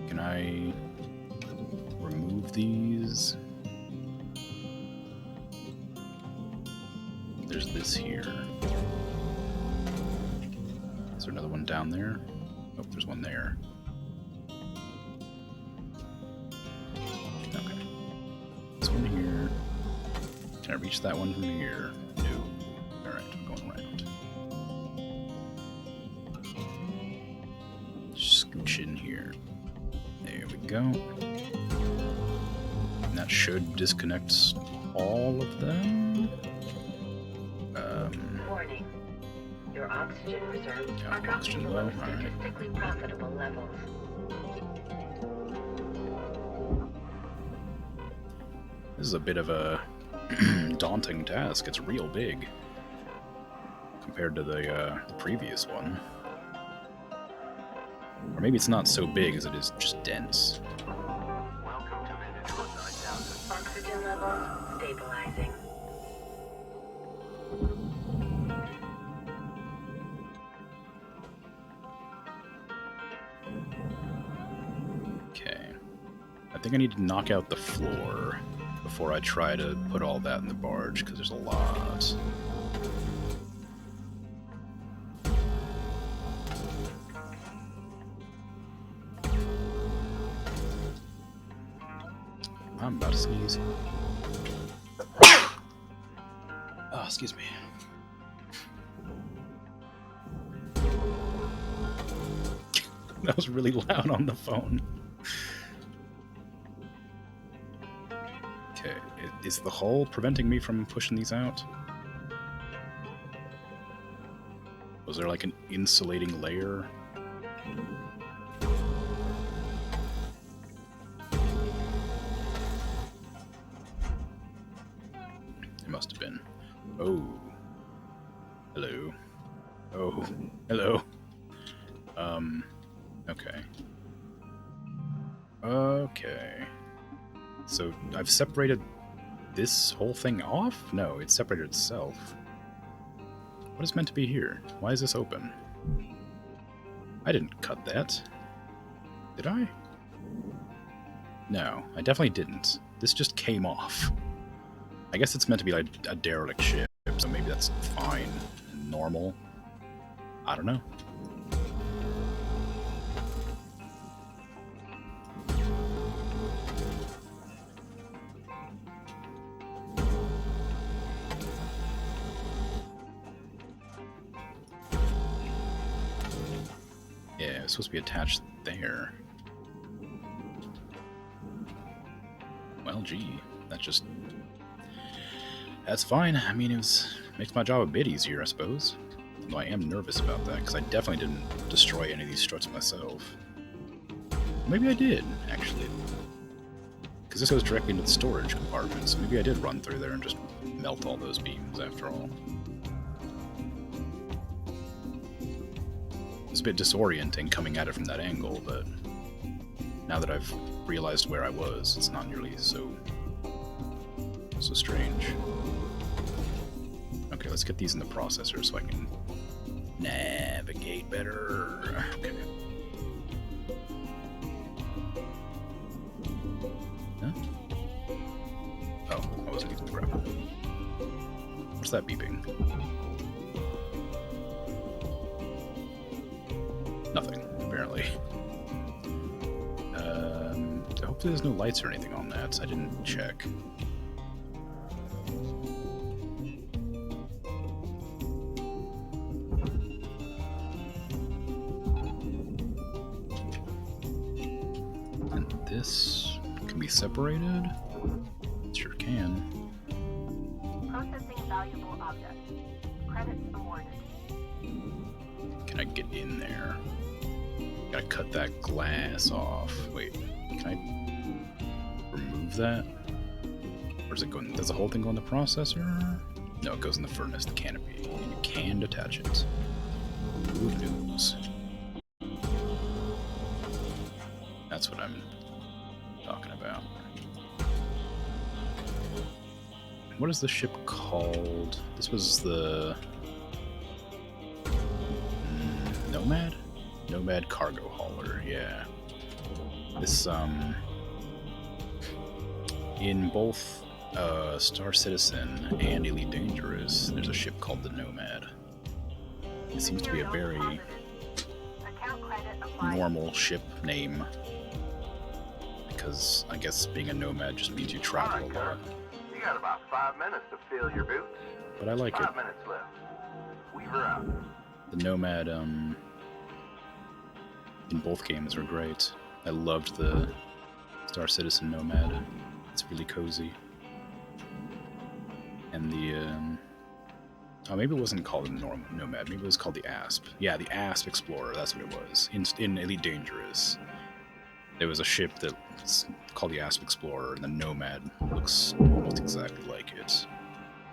Can I remove these? There's this here. Is there another one down there? Oh, there's one there. Okay. This one here. Can I reach that one from here? No. Alright, I'm going around. Scooch in here. There we go. And that should disconnect all of them. Warning. Your oxygen reserves are dropping below statistically profitable levels. This is a bit of a daunting task. It's real big compared to the previous one. Or maybe it's not so big as it is just dense. Welcome to Minute 9000. Oxygen levels stabilizing. Okay. I think I need to knock out the floor before I try to put all that in the barge, because there's a lot. I'm about to sneeze. Oh, excuse me. That was really loud on the phone. Okay, is the hull preventing me from pushing these out? Was there like an insulating layer? It must have been. Oh. Hello. Oh. Hello. Okay. Okay. So I've separated this whole thing off? No, it separated itself. What is meant to be here? Why is this open? I didn't cut that. Did I? No, I definitely didn't. This just came off. I guess it's meant to be like a derelict ship, so maybe that's fine and normal. I don't know. Yeah, it's supposed to be attached there. Well, gee, that's fine. I mean, makes my job a bit easier, I suppose. Although I am nervous about that, because I definitely didn't destroy any of these struts myself. Maybe I did, actually. Because this goes directly into the storage compartment, so maybe I did run through there and just melt all those beams, after all. It's a bit disorienting coming at it from that angle, but now that I've realized where I was, it's not nearly so strange. Okay, let's get these in the processor so I can navigate better. Okay. Huh? Oh, I wasn't using the grab. What's that beeping? Nothing, apparently. Hopefully there's no lights or anything on that. I didn't check. And this can be separated? It sure can. Processing valuable object. Credits awarded. Can I get in there? Gotta cut that glass off. Wait, can I remove that? Or does it go in, does the whole thing go in the processor? No, it goes in the furnace, the canopy. You can detach it. Good news. That's what I'm talking about. What is the ship called? This was the... Nomad? Nomad cargo hauler, yeah. This, in both Star Citizen and Elite Dangerous, there's a ship called the Nomad. It seems to be a very normal ship name, because I guess being a nomad just means you travel a lot. You got about 5 minutes to fill your boots. But I like it. 5 minutes left. Weaver out. The Nomad, in both games were great. I loved the Star Citizen Nomad. It's really cozy. And the, oh, maybe it wasn't called the Nomad, maybe it was called the Asp. Yeah, the Asp Explorer, that's what it was. In Elite Dangerous, there was a ship that's called the Asp Explorer, and the Nomad looks almost exactly like it.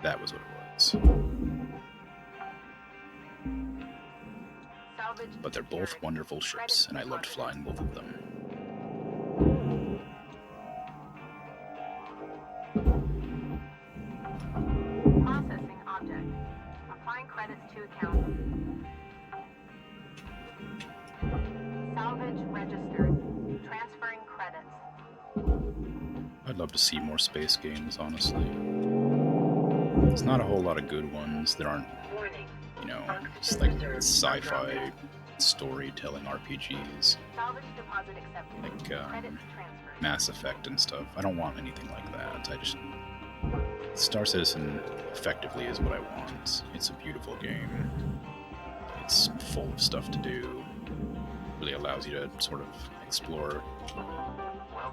That was what it was. But they're both wonderful ships, and I loved flying both of them. Processing object. Applying credits to account. Salvage registered. Transferring credits. I'd love to see more space games, honestly. There's not a whole lot of good ones. There aren't, you know, just like sci-fi storytelling RPGs. Salvage deposit accepted. Like Credits transferred. Mass Effect and stuff. I don't want anything like that. I just... Star Citizen effectively is what I want. It's a beautiful game. It's full of stuff to do. Really allows you to sort of explore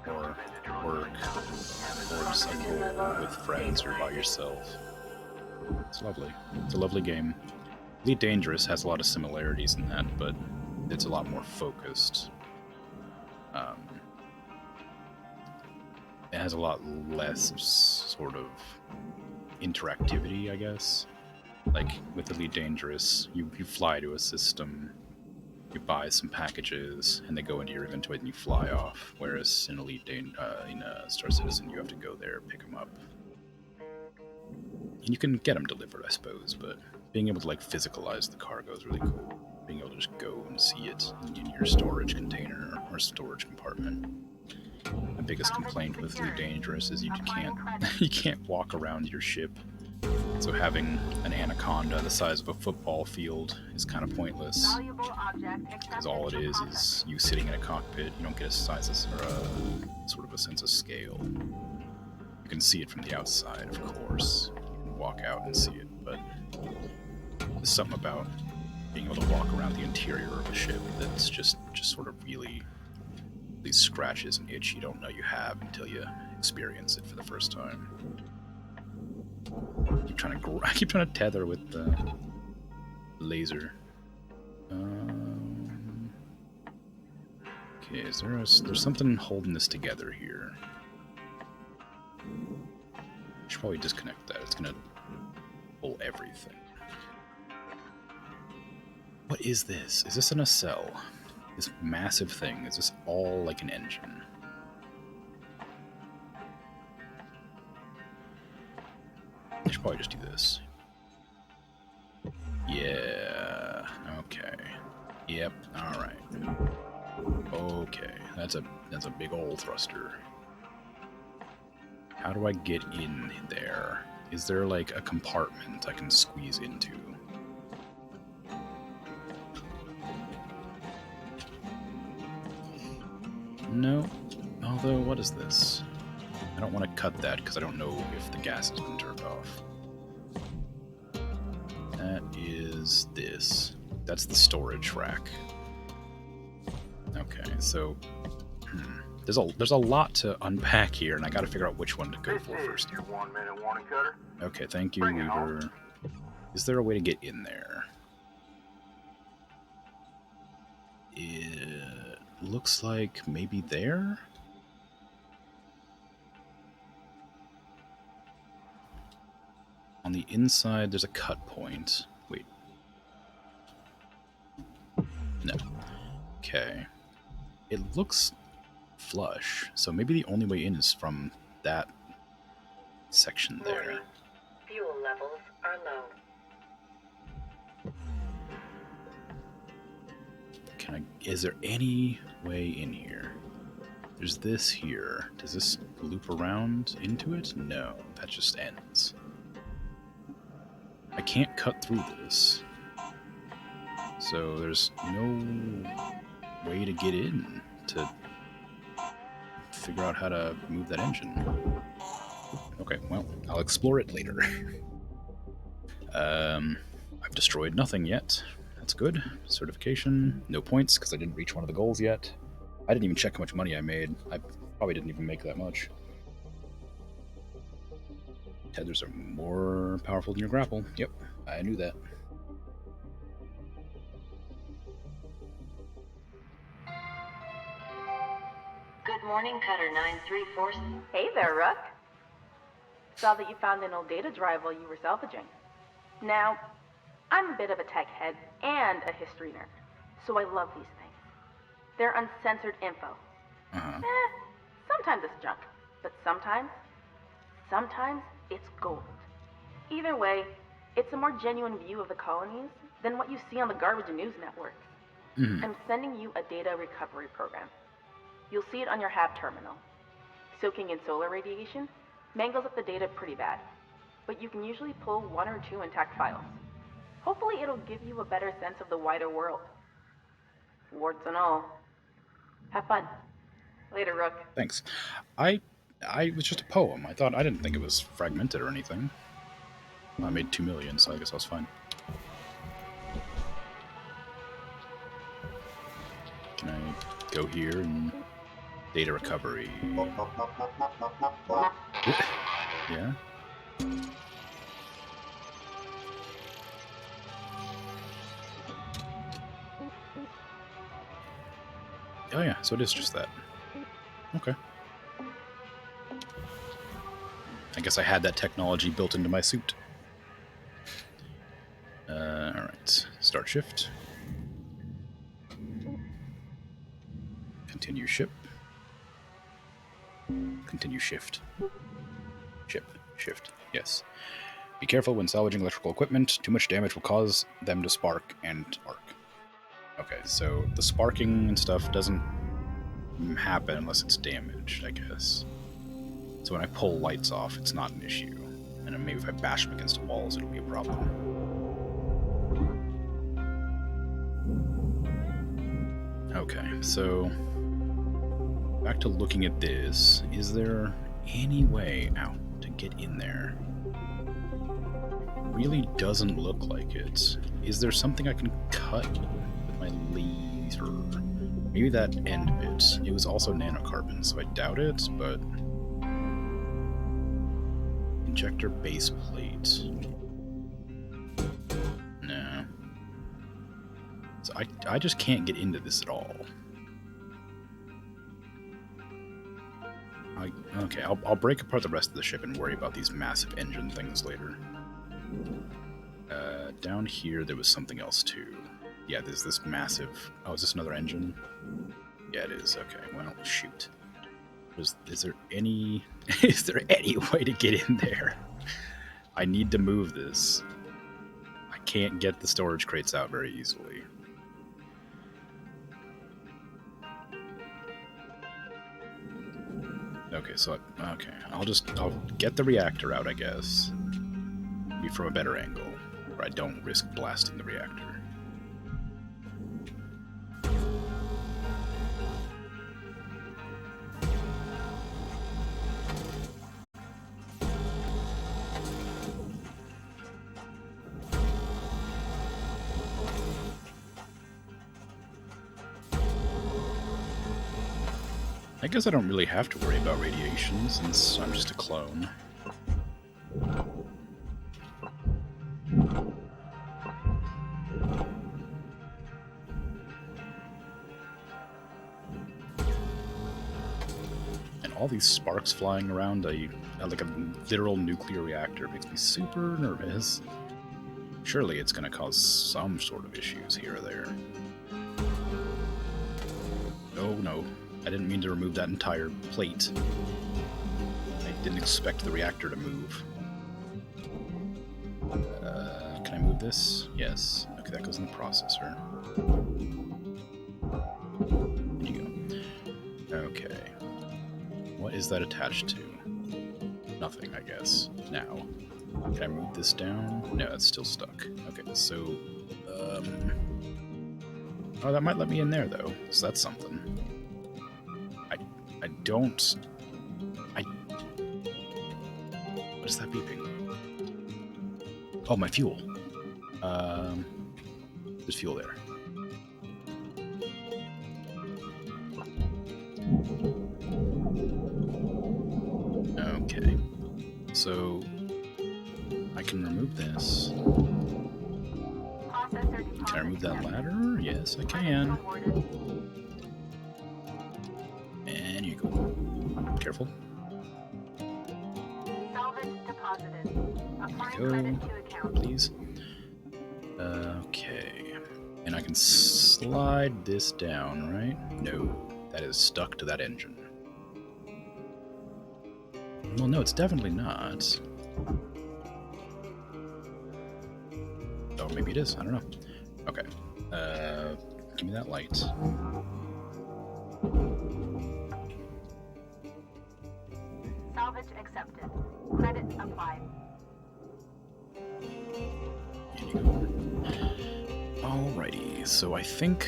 or work towards a goal with friends or by yourself. It's lovely. It's a lovely game. Elite Dangerous has a lot of similarities in that, but it's a lot more focused. It has a lot less sort of interactivity, I guess. Like with Elite Dangerous, you fly to a system, you buy some packages, and they go into your inventory and you fly off. Whereas in Star Citizen, you have to go there, pick them up. And you can get them delivered, I suppose, but being able to like physicalize the cargo is really cool. Being able to just go and see it in your storage container or storage compartment. My biggest complaint with Elite Dangerous is you can't walk around your ship. So having an anaconda the size of a football field is kind of pointless. Because all it is you sitting in a cockpit. You don't get a size or a sort of a sense of scale. You can see it from the outside, of course. You can walk out and see it, but there's something about being able to walk around the interior of a ship that's just sort of really these scratches and itch you don't know you have until you experience it for the first time. I keep trying to tether with the laser. Okay, there's something holding this together here. I should probably disconnect that. It's gonna pull everything. What is this? Is this a nacelle? This massive thing, is this all like an engine? I should probably just do this. Yeah, okay. Yep, alright. Okay, that's a big old thruster. How do I get in there? Is there like a compartment I can squeeze into? No. Although, what is this? I don't want to cut that because I don't know if the gas has been turned off. That is this. That's the storage rack. Okay, so there's a lot to unpack here, and I got to figure out which one to go for first. Your 1 minute warning cutter. Okay, thank you, Weaver. Is there a way to get in there? It looks like maybe there? On the inside, there's a cut point. Wait. No. Okay. It looks flush, so maybe the only way in is from that section there. Warning. Fuel levels are low. Is there any way in here? There's this here. Does this loop around into it? No, that just ends. I can't cut through this. So there's no way to get in to figure out how to move that engine. Okay, well, I'll explore it later. I've destroyed nothing yet. That's good. Certification. No points, because I didn't reach one of the goals yet. I didn't even check how much money I made. I probably didn't even make that much. Tethers are more powerful than your grapple. Yep, I knew that. Good morning, Cutter 934. Hey there, Rook. Saw that you found an old data drive while you were salvaging. Now, I'm a bit of a tech head and a history nerd, so I love these things. They're uncensored info. Sometimes it's junk, but sometimes it's gold. Either way, it's a more genuine view of the colonies than what you see on the garbage news networks. I'm sending you a data recovery program. You'll see it on your HAB terminal. Soaking in solar radiation mangles up the data pretty bad, but you can usually pull 1 or 2 intact files. Hopefully it'll give you a better sense of the wider world. Warts and all. Have fun. Later, Rook. Thanks. I was just a poem. I didn't think it was fragmented or anything. I made 2 million, so I guess I was fine. Can I go here and data recovery? Yeah. Oh yeah, so it is just that. Okay. I guess I had that technology built into my suit. Alright. Start shift. Continue ship. Continue shift. Shift. Yes. Be careful when salvaging electrical equipment. Too much damage will cause them to spark and arc. Okay, so the sparking and stuff doesn't happen unless it's damaged, I guess. So when I pull lights off, it's not an issue. And then maybe if I bash them against walls, it'll be a problem. Okay, so back to looking at this. Is there any way out to get in there? It really doesn't look like it. Is there something I can cut with my laser? Maybe that end bit. It was also nanocarbon, so I doubt it, but... Injector base plate. No. So I just can't get into this at all. Okay, I'll break apart the rest of the ship and worry about these massive engine things later. Down here there was something else too. Yeah, there's this massive... Oh, is this another engine? Yeah, it is. Okay, well, shoot. Is there any... Is there any way to get in there? I need to move this. I can't get the storage crates out very easily. Okay, so... Okay, I'll get the reactor out, I guess. Maybe from a better angle, where I don't risk blasting the reactor. I guess I don't really have to worry about radiation since I'm just a clone. And all these sparks flying around like a literal nuclear reactor makes me super nervous. Surely it's going to cause some sort of issues here or there. Oh no. I didn't mean to remove that entire plate. I didn't expect the reactor to move. Can I move this? Yes. Okay, that goes in the processor. is that attached to? Nothing, I guess. Now, can I move this down? No, it's still stuck. Okay, so, oh, that might let me in there, though, so that's something. What is that beeping? Oh, my fuel. There's fuel there. Okay. So, I can remove this. Can I remove that ladder? Yes, I can. And you go. Careful. Salvage deposited. Applying Go. credit to account. Please. Okay. And I can slide this down, right? No. That is stuck to that engine. Well, no, it's definitely not. Oh, maybe it is. I don't know. Okay. Give me that light. Salvage accepted. Credit applied. And you go. Alrighty, so I think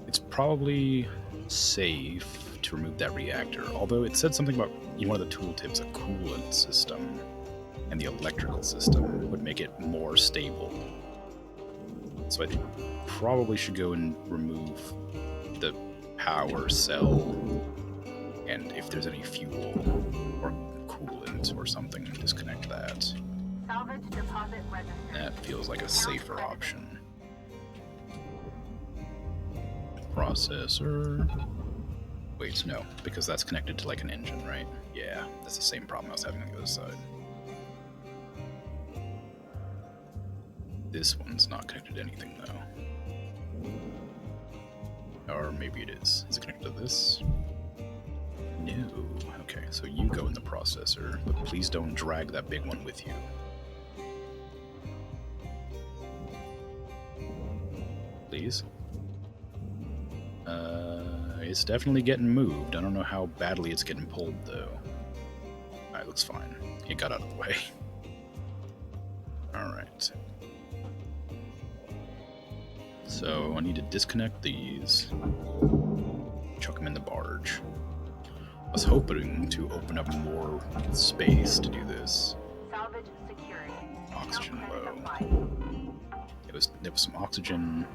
it's probably safe to remove that reactor. Although it said something about, in one of the tooltips, a coolant system and the electrical system would make it more stable. So I think probably should go and remove the power cell, and if there's any fuel or coolant or something, disconnect that. Salvage deposit registered. That feels like a safer option. Processor. Wait, no, because that's connected to like an engine, right? Yeah, that's the same problem I was having on the other side. This one's not connected to anything, though. Or maybe it is. Is it connected to this? No. Okay, so you go in the processor, but please don't drag that big one with you. Please? It's definitely getting moved. I don't know how badly it's getting pulled, though. Alright, looks fine. It got out of the way. Alright. So, I need to disconnect these. Chuck them in the barge. I was hoping to open up more space to do this. Salvage secured. Oxygen Account low. credit applied. There was some oxygen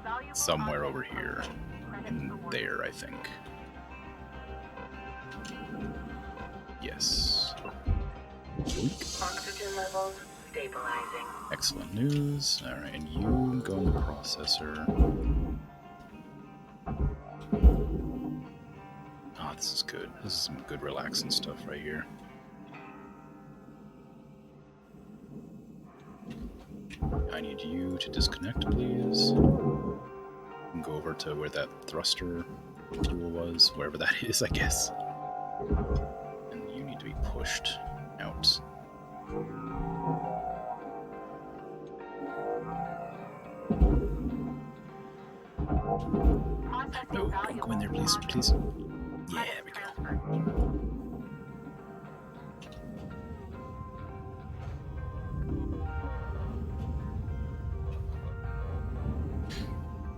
Valuable somewhere object over here. credit And rewarded. there, I think. Yes. Yoink. Oxygen levels stabilizing. Excellent news. Alright, and you go in the processor. Oh, this is good. This is some good relaxing stuff right here. I need you to disconnect, please. And go over to where that thruster fuel was, wherever that is, I guess. And you need to be pushed out. No, don't go in there, please, please. Yeah, there we go.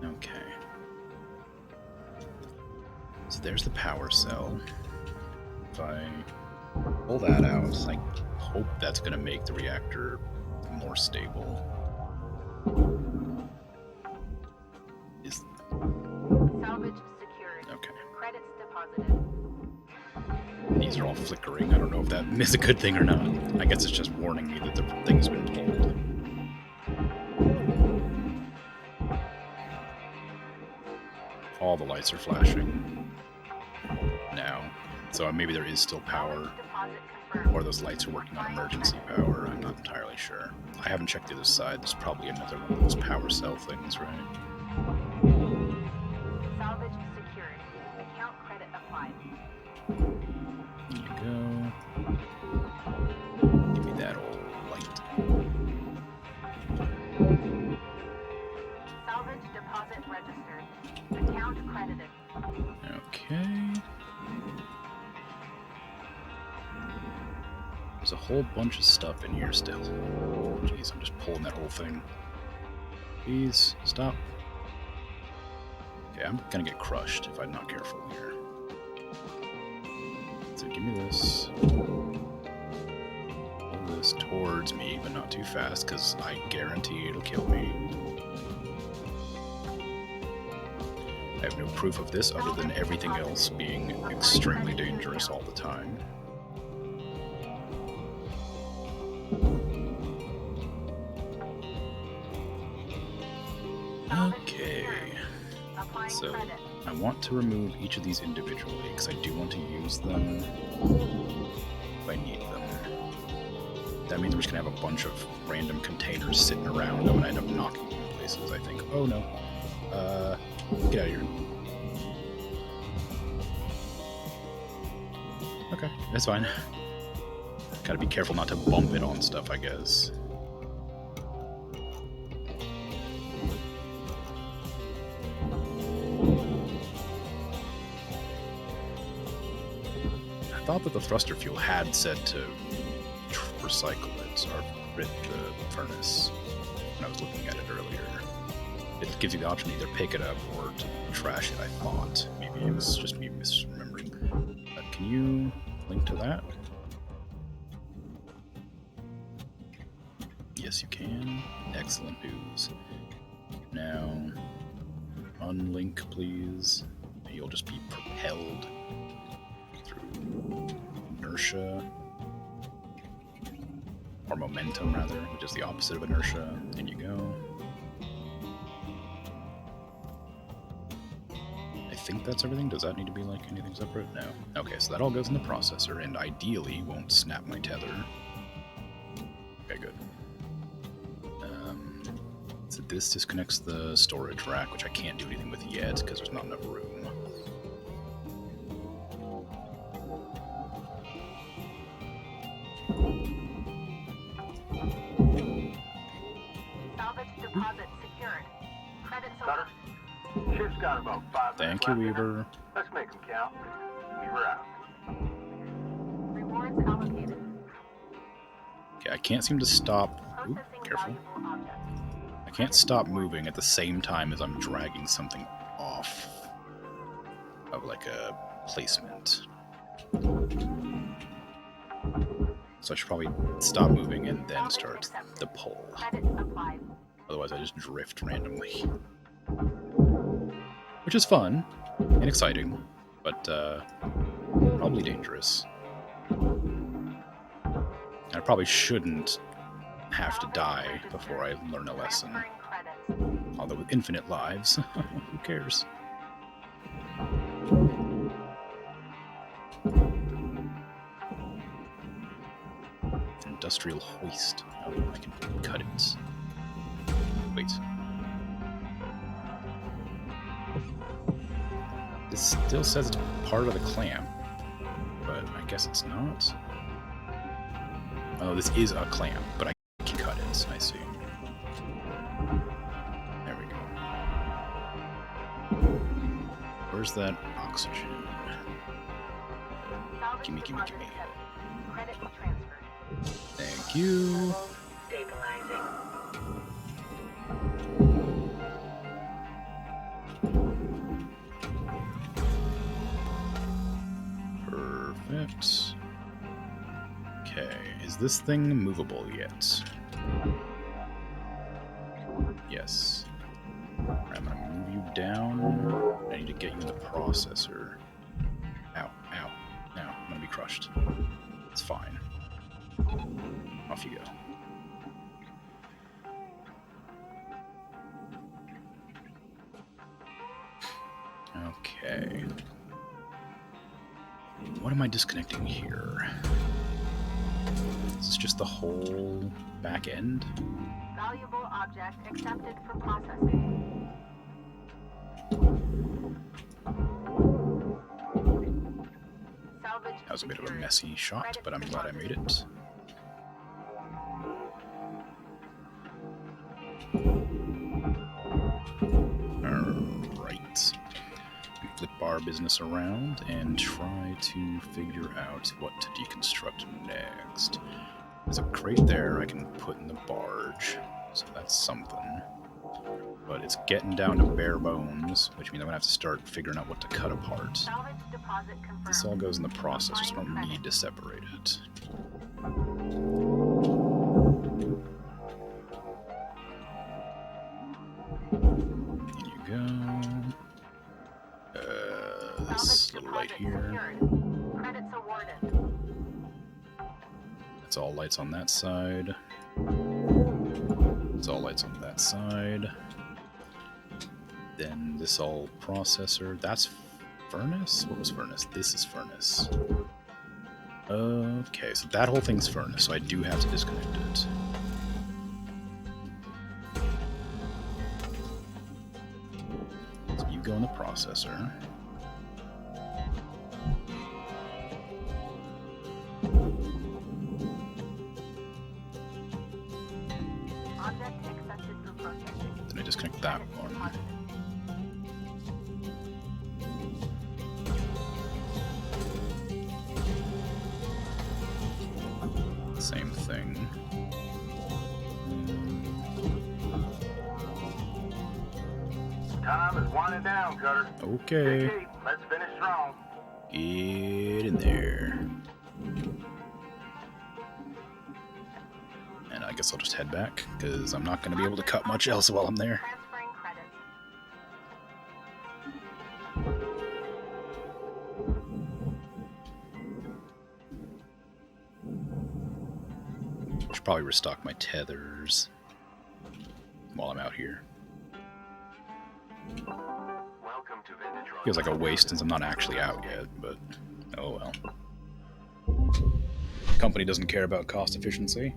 Okay. So there's the power cell. If I pull that out, I hope that's going to make the reactor more stable. Is Salvage secured. okay. Credits deposited. These are all flickering. I don't know if that is a good thing or not. I guess it's just warning me that the thing's been pulled. All the lights are flashing now. So maybe there is still power, Deposit confirmed. or those lights are working on emergency power. I'm not entirely sure. I haven't checked the other side. There's probably another one of those power cell things, right? Salvage secured. Account credit applied. There you go. Give me that old light. Salvage deposit registered. Account credited. Okay. There's a whole bunch of stuff in here still. Jeez, I'm just pulling that whole thing. Please, stop. Okay, I'm gonna get crushed if I'm not careful here. So give me this. Pull this towards me, but not too fast, because I guarantee it'll kill me. I have no proof of this other than everything else being extremely dangerous all the time. Okay, so I want to remove each of these individually because I do want to use them if I need them. That means we're just going to have a bunch of random containers sitting around. I'm going to end up knocking them in places, I think. Oh no. Get out of here. Okay, that's fine. Gotta be careful not to bump it on stuff, I guess. I thought that the thruster fuel had said to recycle it, or rid the furnace when I was looking at it earlier. It gives you the option to either pick it up or to trash it, I thought. Maybe it was just me misremembering. Can you link to that? Yes, you can. Excellent news. Now, unlink, please. You'll just be propelled through inertia, or momentum, rather, which is the opposite of inertia. In you go. I think that's everything. Does that need to be like anything separate? No. Okay, so that all goes in the processor, and ideally won't snap my tether. Okay, good. So this disconnects the storage rack, which I can't do anything with yet because there's not enough room. Salvage deposit secured. Credits Cutter, ship's got about 5 minutes Thank you, left in it. Weaver. Let's make them count. Weaver out. rewards allocated. Okay, I can't seem to stop. Ooh, Processing careful. valuable objects. I can't stop moving at the same time as I'm dragging something off of like a placement. So I should probably stop moving and then start the pull. Credits applied. Otherwise I just drift randomly. Which is fun and exciting, but probably dangerous. And I probably shouldn't have to die before I learn a lesson. Although with infinite lives, who cares? Industrial hoist. Oh, I can cut it. Wait. This still says it's part of the clamp, but I guess it's not. Oh, this is a clamp, but I can cut it. I see. There we go. Where's that oxygen? Gimme, gimme, gimme. Credits transferred. Thank you. Stabilizing. Perfect. Okay, is this thing movable yet? Yes. Alright, I'm gonna move you down. I need to get you in the processor. Ow, ow. Now, I'm gonna be crushed. It's fine. Off you go. Okay. What am I disconnecting here? Is this just the whole back end? Valuable object accepted for processing. Salvage That was a bit of a secured. messy shot, but I'm glad I made it. Alright. Flip our business around and try to figure out what to deconstruct next. There's a crate there I can put in the barge, so that's something. But it's getting down to bare bones, which means I'm going to have to start figuring out what to cut apart. This all goes in the processor, so I don't need to separate it. Here you go. This little light here. That's all lights on that side. It's all lights on that side. Then this all processor. That's furnace? What was furnace? This is furnace. Okay, so that whole thing's furnace, so I do have to disconnect it. So you go in the processor. Then I disconnect that one. Same thing. Time is winding down, Cutter. Okay. Okay, let's finish strong. Get in there. And I guess I'll just head back, because I'm not going to be able to cut much else while I'm there. Transferring credits. I should probably restock my tethers while I'm out here. Welcome to Vintage Rock. Feels like a waste since I'm not actually out yet, but oh well. Company doesn't care about cost efficiency.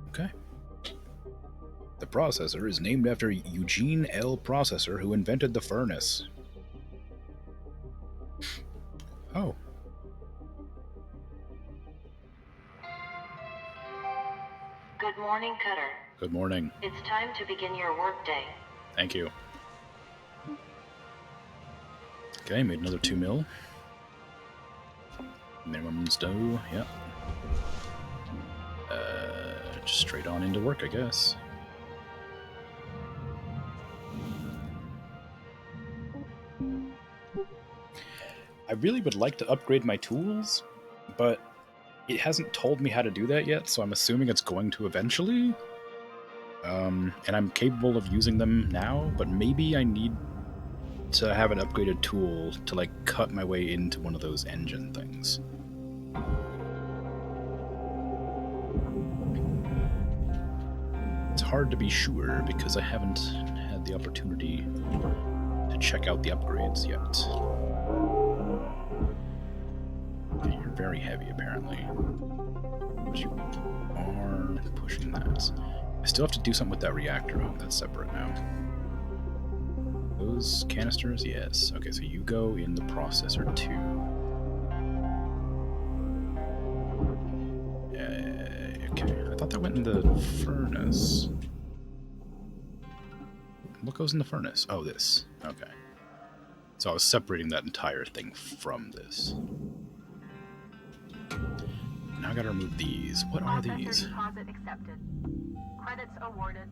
Okay. The processor is named after Eugene L. Processor, who invented the furnace. Oh. Good morning, Cutter. Good morning. It's time to begin your workday. Thank you. Okay, made another 2 mil. Minimum dough, yep. Just straight on into work, I guess. I really would like to upgrade my tools, but it hasn't told me how to do that yet, so I'm assuming it's going to eventually. And I'm capable of using them now, but maybe I need to have an upgraded tool to, like, cut my way into one of those engine things. It's hard to be sure, because I haven't had the opportunity to check out the upgrades yet. Okay, you're very heavy, apparently. But you are pushing that. I still have to do something with that reactor. Oh, that's separate now. Those canisters? Yes. Okay, so you go in the processor too. Okay, I thought that went in the furnace. What goes in the furnace? Oh, this. Okay. So I was separating that entire thing from this. Now I gotta remove these. What are these? Deposit accepted. Credits awarded.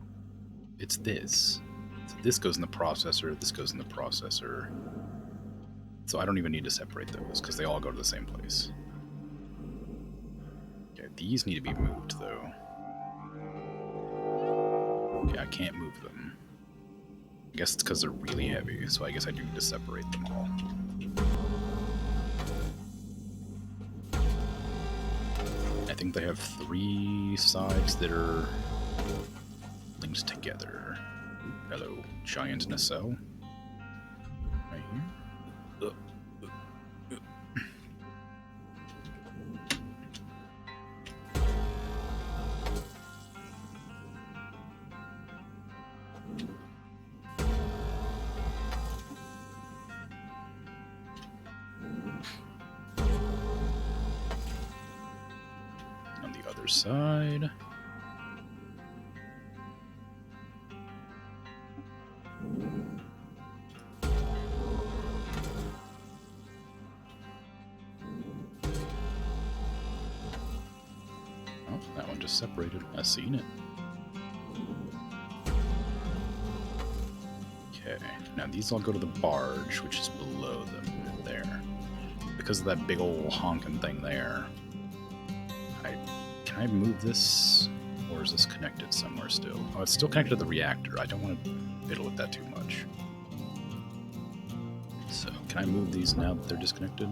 It's this. So this goes in the processor, this goes in the processor. So I don't even need to separate those, because they all go to the same place. Okay, these need to be moved, though. Okay, I can't move them. I guess it's because they're really heavy, so I guess I do need to separate them all. I think they have 3 sides that are linked together. Hello, giant nacelle. Right here. On the other side. That one just separated. I seen it. Okay, now these all go to the barge, which is below them there. Because of that big old honking thing there. Can I move this? Or is this connected somewhere still? Oh, it's still connected to the reactor. I don't want to fiddle with that too much. So, can I move these now that they're disconnected?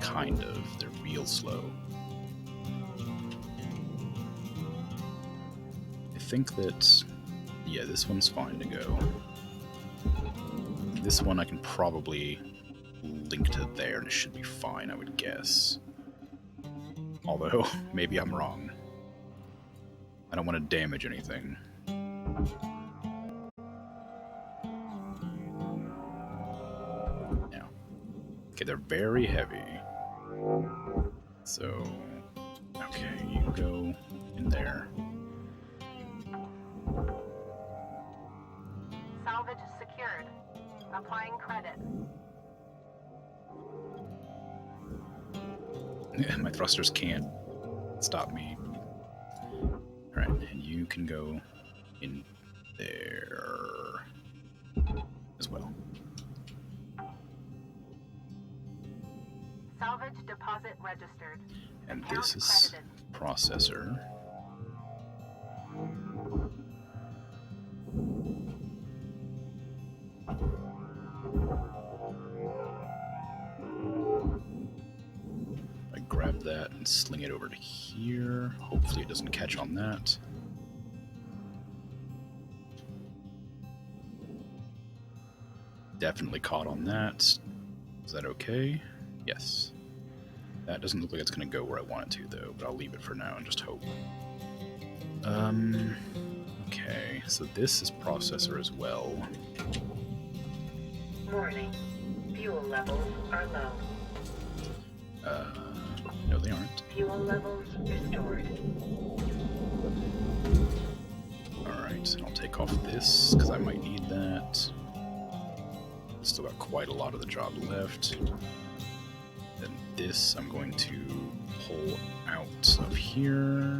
Kind of. They're real slow. I think that... yeah, this one's fine to go. This one I can probably link to there and it should be fine, I would guess. Although, maybe I'm wrong. I don't want to damage anything. Yeah. Okay, they're very heavy. So, okay, you go in there. Salvage secured. Applying credit. My thrusters can't stop me. Alright, and you can go in there as well. Salvage deposit registered. And Account this is credited. processor. I grab that and sling it over to here. Hopefully it doesn't catch on that. Definitely caught on that. Is that okay? Yes. That doesn't look like it's going to go where I want it to, though, but I'll leave it for now and just hope. Okay, so this is processor as well. Warning. Fuel levels are low. No they aren't. Fuel levels restored. Alright, I'll take off this, because I might need that. Still got quite a lot of the job left. Then this I'm going to pull out of here.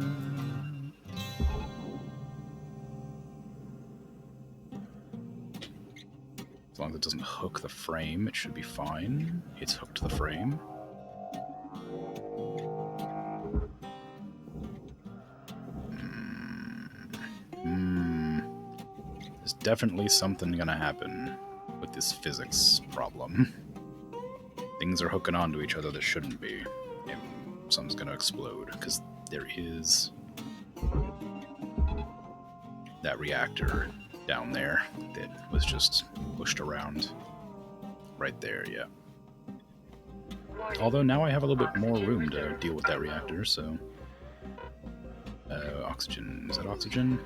As long as it doesn't hook the frame, it should be fine. It's hooked to the frame. There's definitely something gonna happen with this physics problem. Things are hooking onto each other that shouldn't be, and something's gonna explode, because there is that reactor down there that was just pushed around right there, yeah. Although now I have a little bit more room to deal with that reactor, so... oxygen. Is that oxygen?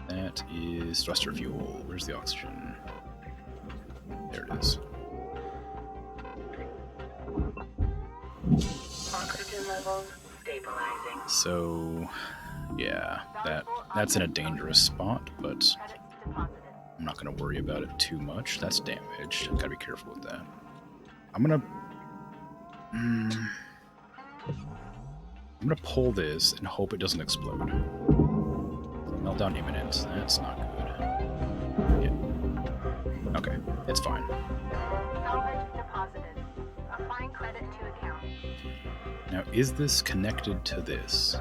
That is thruster fuel. Where's the oxygen? There it is. Oxygen levels stabilizing. So, yeah, that's in a dangerous spot, but Credits deposited. I'm not going to worry about it too much. That's damaged. I've got to be careful with that. I'm going to pull this and hope it doesn't explode. Meltdown imminent. That's not good. Yeah. Okay, it's fine. Salvage deposited. Applying credit to account. Now, is this connected to this?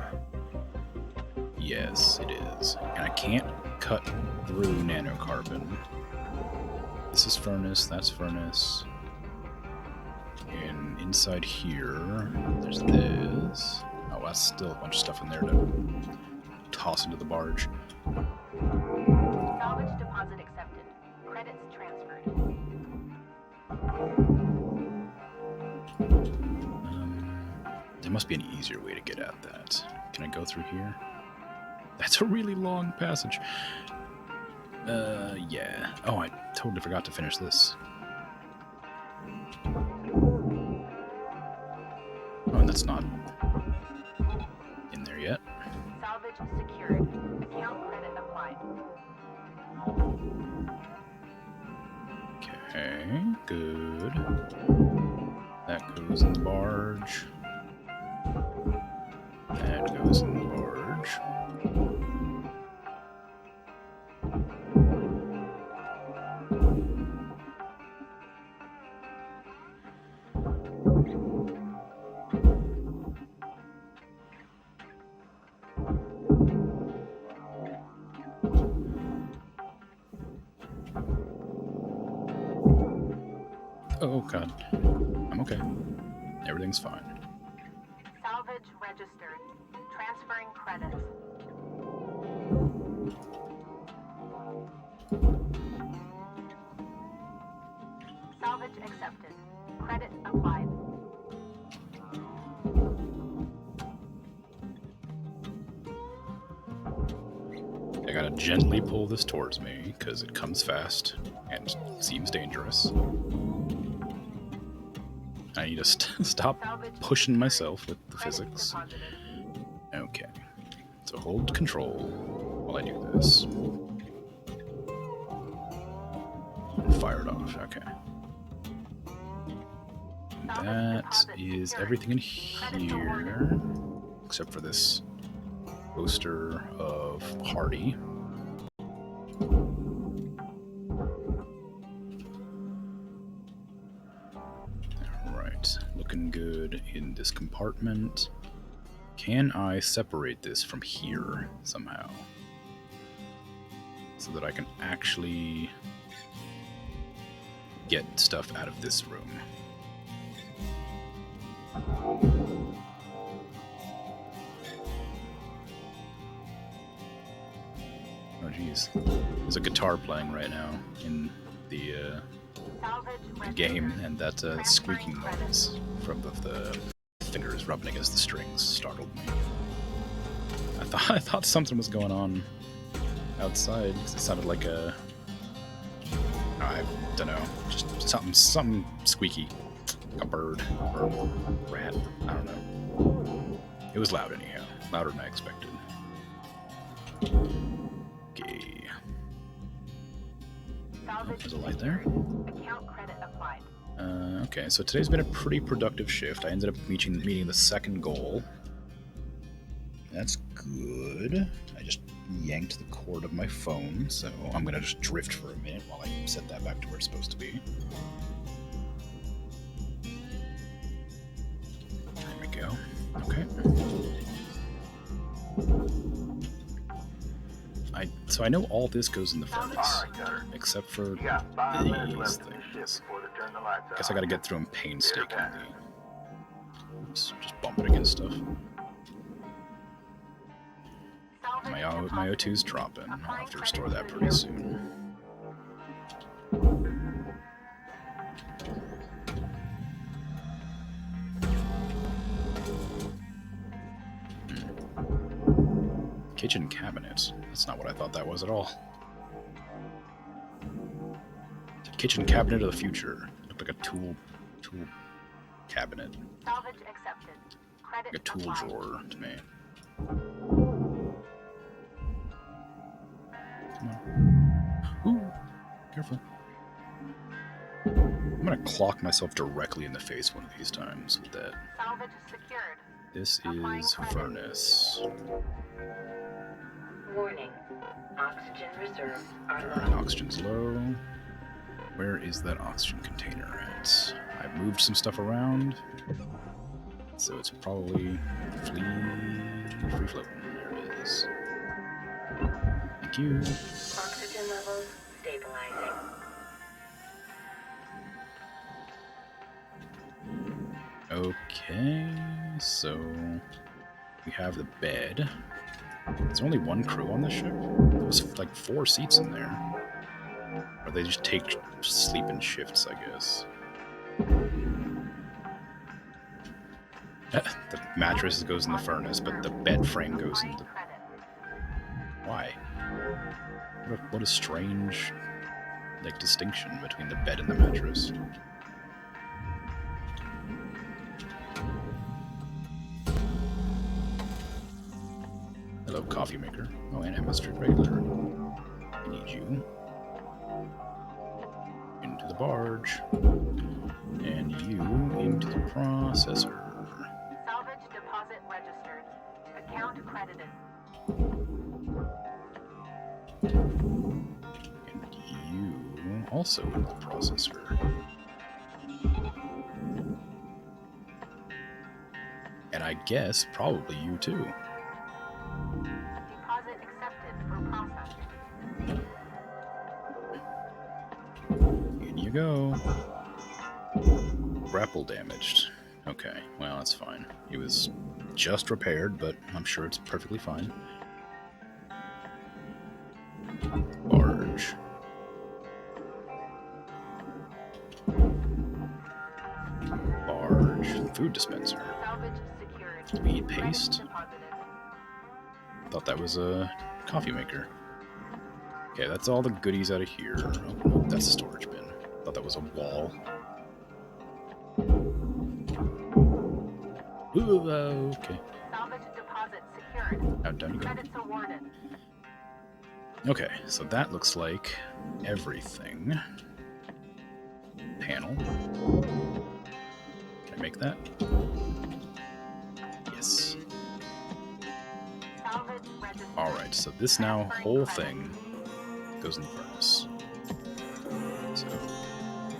Yes, it is. And I can't cut through nanocarbon. This is furnace, that's furnace. And inside here, there's this. Oh, that's still a bunch of stuff in there to toss into the barge. Salvage deposit accepted. Credits transferred. There must be an easier way to get at that. Can I go through here? That's a really long passage. Yeah. Oh, I totally forgot to finish this. Oh, and that's not in there yet. Salvage secured. Account credit applied. Okay, good. That goes in the barge. That goes Oh god. I'm okay. Everything's fine. Salvage registered. Transferring credits. Salvage accepted. Credit applied. I gotta gently pull this towards me, because it comes fast and seems dangerous. I need to stop pushing myself with the physics. Okay. So hold control while I do this. Fire it off, okay. That is everything in here, except for this poster of Hardy. Alright, looking good in this compartment. Can I separate this from here somehow? So that I can actually get stuff out of this room. Oh geez, there's a guitar playing right now in the game, and that squeaking noise from the fingers rubbing against the strings startled me. I thought something was going on outside, because it sounded like a... I don't know, just something squeaky. Like a bird or a rat, I don't know. It was loud anyhow, louder than I expected. Okay. There's a light there. Account credit applied. Okay, so today's been a pretty productive shift. I ended up meeting the second goal. That's good. I just yanked the cord of my phone, so I'm gonna just drift for a minute while I set that back to where it's supposed to be. There we go. Okay. So I know all this goes in the furnace, except for these things. Guess I gotta get through them painstakingly. Oops, just bumping against stuff. My O2's dropping. I'll have to restore that pretty soon. Kitchen cabinet. That's not what I thought that was at all. The kitchen cabinet of the future. It looked like a tool cabinet. Salvage accepted. Credit Like a tool applied. drawer to me. Come on. Ooh, careful. I'm gonna clock myself directly in the face one of these times with that. Salvage secured. This is furnace. Warning. Oxygen reserves are Alright, low. oxygen's low. Where is that oxygen container at? I moved some stuff around, so it's probably free floating. There it is. Thank you. Oxygen levels stabilizing. Okay, so we have the bed. There's only one crew on the ship. There was like 4 seats in there. Or they just take sleep in shifts, I guess. The mattress goes in the furnace, but the bed frame goes in the... Why? What a strange, like, distinction between the bed and the mattress. Hello, coffee maker. Oh, and Emma Street regular. I need you. Into the barge. And you into the processor. Salvage deposit registered. Account credited. And you also into the processor. And I guess probably you too. Deposit accepted for processing. In you go. grapple damaged. Okay, well, that's fine. It was just repaired, but I'm sure it's perfectly fine. Barge. Barge. Food dispenser. Weed paste. Thought that was a coffee maker. Okay, that's all the goodies out of here. Oh, that's a storage bin. Thought that was a wall. Ooh, okay. Salvage deposit secured. Now down you go. Credits awarded. Okay, so that looks like everything. Panel. Can I make that? Yes. Alright, so this now whole thing goes in the furnace. So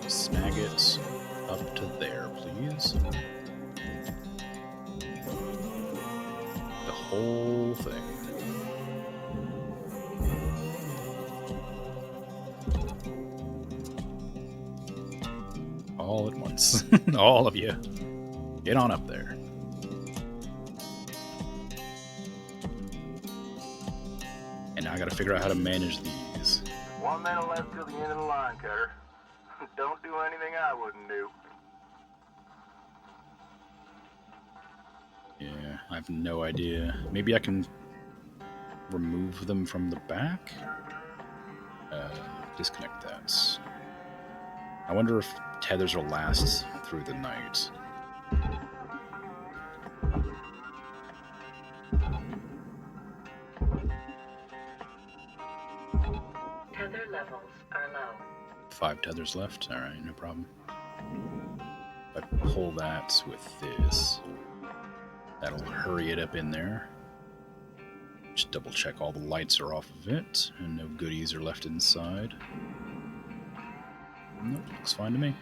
snag it up to there, please. The whole thing. All at once. All of you. Get on up there. And now I gotta figure out how to manage these. 1 minute left till the end of the line, Cutter. Don't do anything I wouldn't do. Yeah, I have no idea. Maybe I can remove them from the back? Disconnect that. I wonder if tethers will last through the night. Tether levels are low. 5 tethers left. Alright, no problem. If I pull that with this, that'll hurry it up in there. Just double check all the lights are off of it, and no goodies are left inside. Nope, looks fine to me.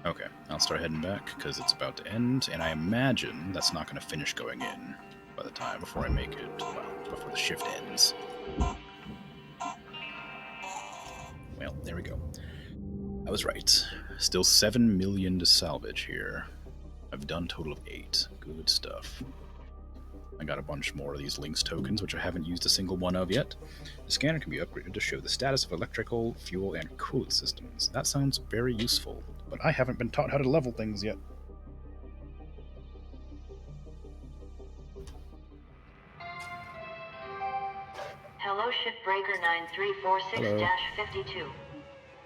Okay, I'll start heading back, because it's about to end, and I imagine that's not going to finish going in by the time before I make it, well, before the shift ends. Well, there we go. I was right. Still 7 million to salvage here. I've done a total of 8. Good stuff. I got a bunch more of these Lynx tokens, which I haven't used a single one of yet. The scanner can be upgraded to show the status of electrical, fuel, and coolant systems. That sounds very useful, but I haven't been taught how to level things yet. Hello, Shipbreaker 9346-52.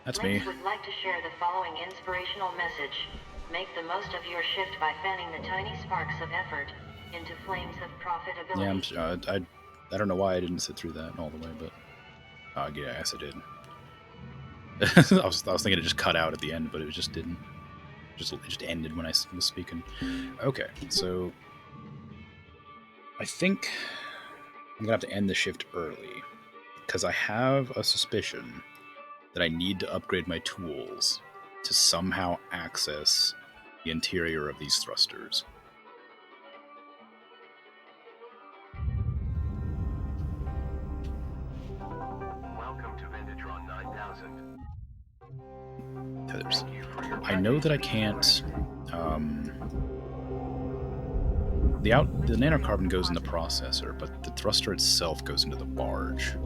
That's Lynx me. would like to share the following inspirational message. Make the most of your shift by fanning the tiny sparks of effort into flames of profitability. Yeah, I don't know why I didn't sit through that all the way, but yeah, I guess I did. I was thinking it just cut out at the end, but it just didn't. It just ended when I was speaking. Okay, so I think I'm gonna have to end the shift early because I have a suspicion that I need to upgrade my tools to somehow access the interior of these thrusters. Tethers. I know that I can't. The nanocarbon goes in the processor, but the thruster itself goes into the barge.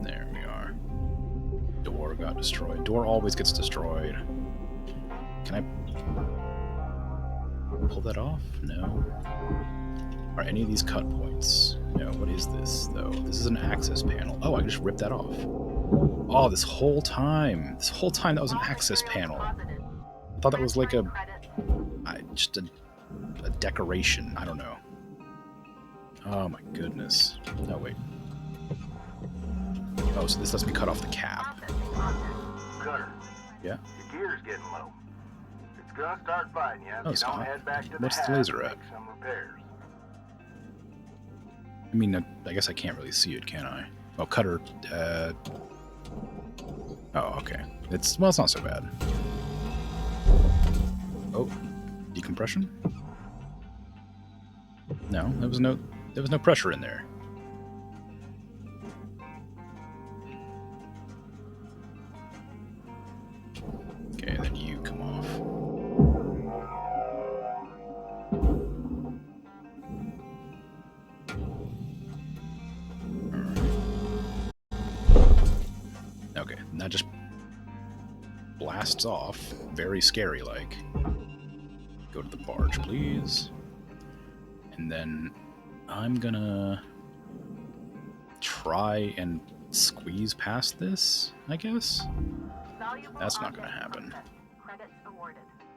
There we are. Door got destroyed. Door always gets destroyed. Can I pull that off? No. Are any of these cut points? No, what is this, though? This is an access panel. Oh, I can just rip that off. Oh, this whole time that was an access panel. I thought that was like just a decoration. I don't know. Oh my goodness. Oh, wait. Oh, so this lets me cut off the cap. Cutter, Yeah? your gear's getting low. It's gonna start fighting you if Oh, you stop. don't head back to the What's the house laser to at? make some repairs. I mean, I guess I can't really see it, can I? Oh, cutter. Oh, okay. It's not so bad. Oh, decompression? No, there was no pressure in there. blasts off. Very scary, like. Go to the barge, please. And then I'm gonna try and squeeze past this, I guess? That's not gonna happen.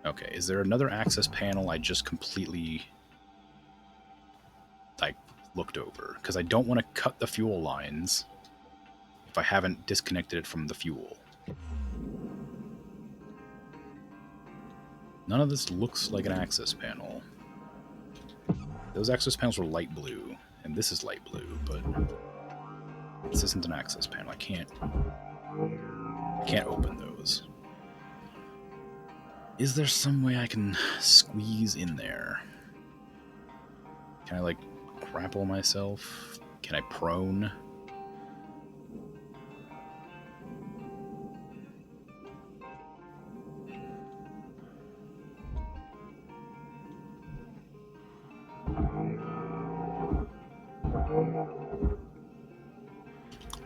Okay, is there another access panel I just completely, like, looked over? Because I don't want to cut the fuel lines if I haven't disconnected it from the fuel. None of this looks like an access panel. Those access panels were light blue, and this is light blue, but this isn't an access panel. I can't open those. Is there some way I can squeeze in there? Can I, like, grapple myself? Can I prone?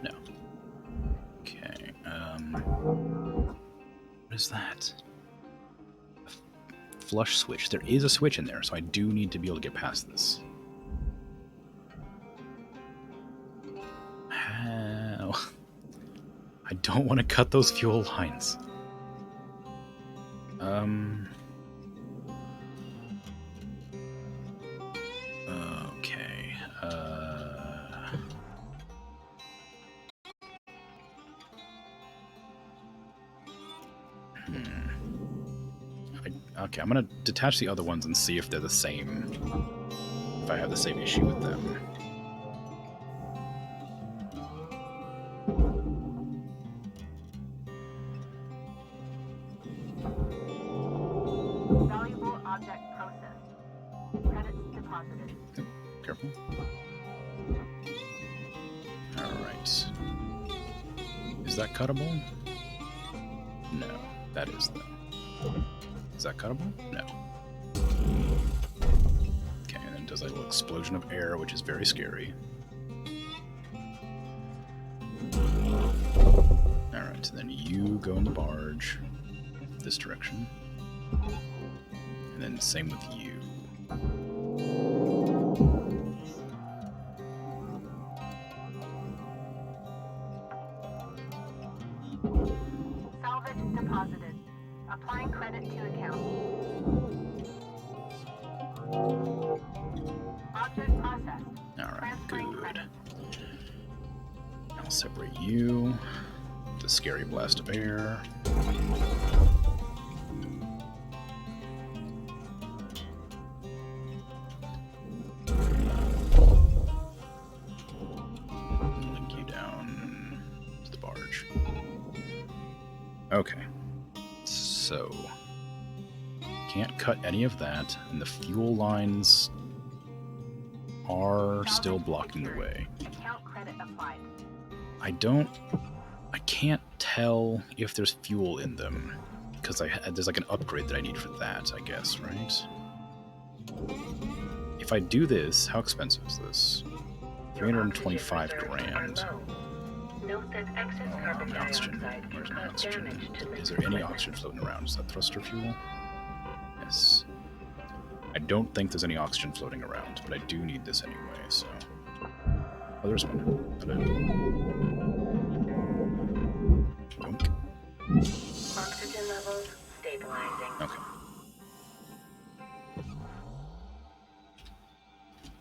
No. Okay, what is that? A flush switch. There is a switch in there, so I do need to be able to get past this. How? I don't want to cut those fuel lines. Okay. Okay, I'm gonna detach the other ones and see if they're the same. If I have the same issue with them. Valuable object processed. Credits deposited. Oh, careful. Alright. Is that cuttable? No, that is though. Is that cuttable? No. Okay, and then does a little explosion of air, which is very scary. Alright, so then you go in the barge. This direction. And then same with you. Salvage deposited. Applying credit to account. Object processed. Alright, good. I'll separate you. The scary blast of air. Link you down to the barge. Okay. So, can't cut any of that, and the fuel lines are still blocking the way. Account credit applied. I can't tell if there's fuel in them, because there's like an upgrade that I need for that, I guess, right? If I do this, how expensive is this? 325 grand. Oxygen. Where's my oxygen? Is there any oxygen floating around? Is that thruster fuel? Yes. I don't think there's any oxygen floating around, but I do need this anyway, so... Oh, there's one. Yoink. Oxygen levels stabilizing. Okay.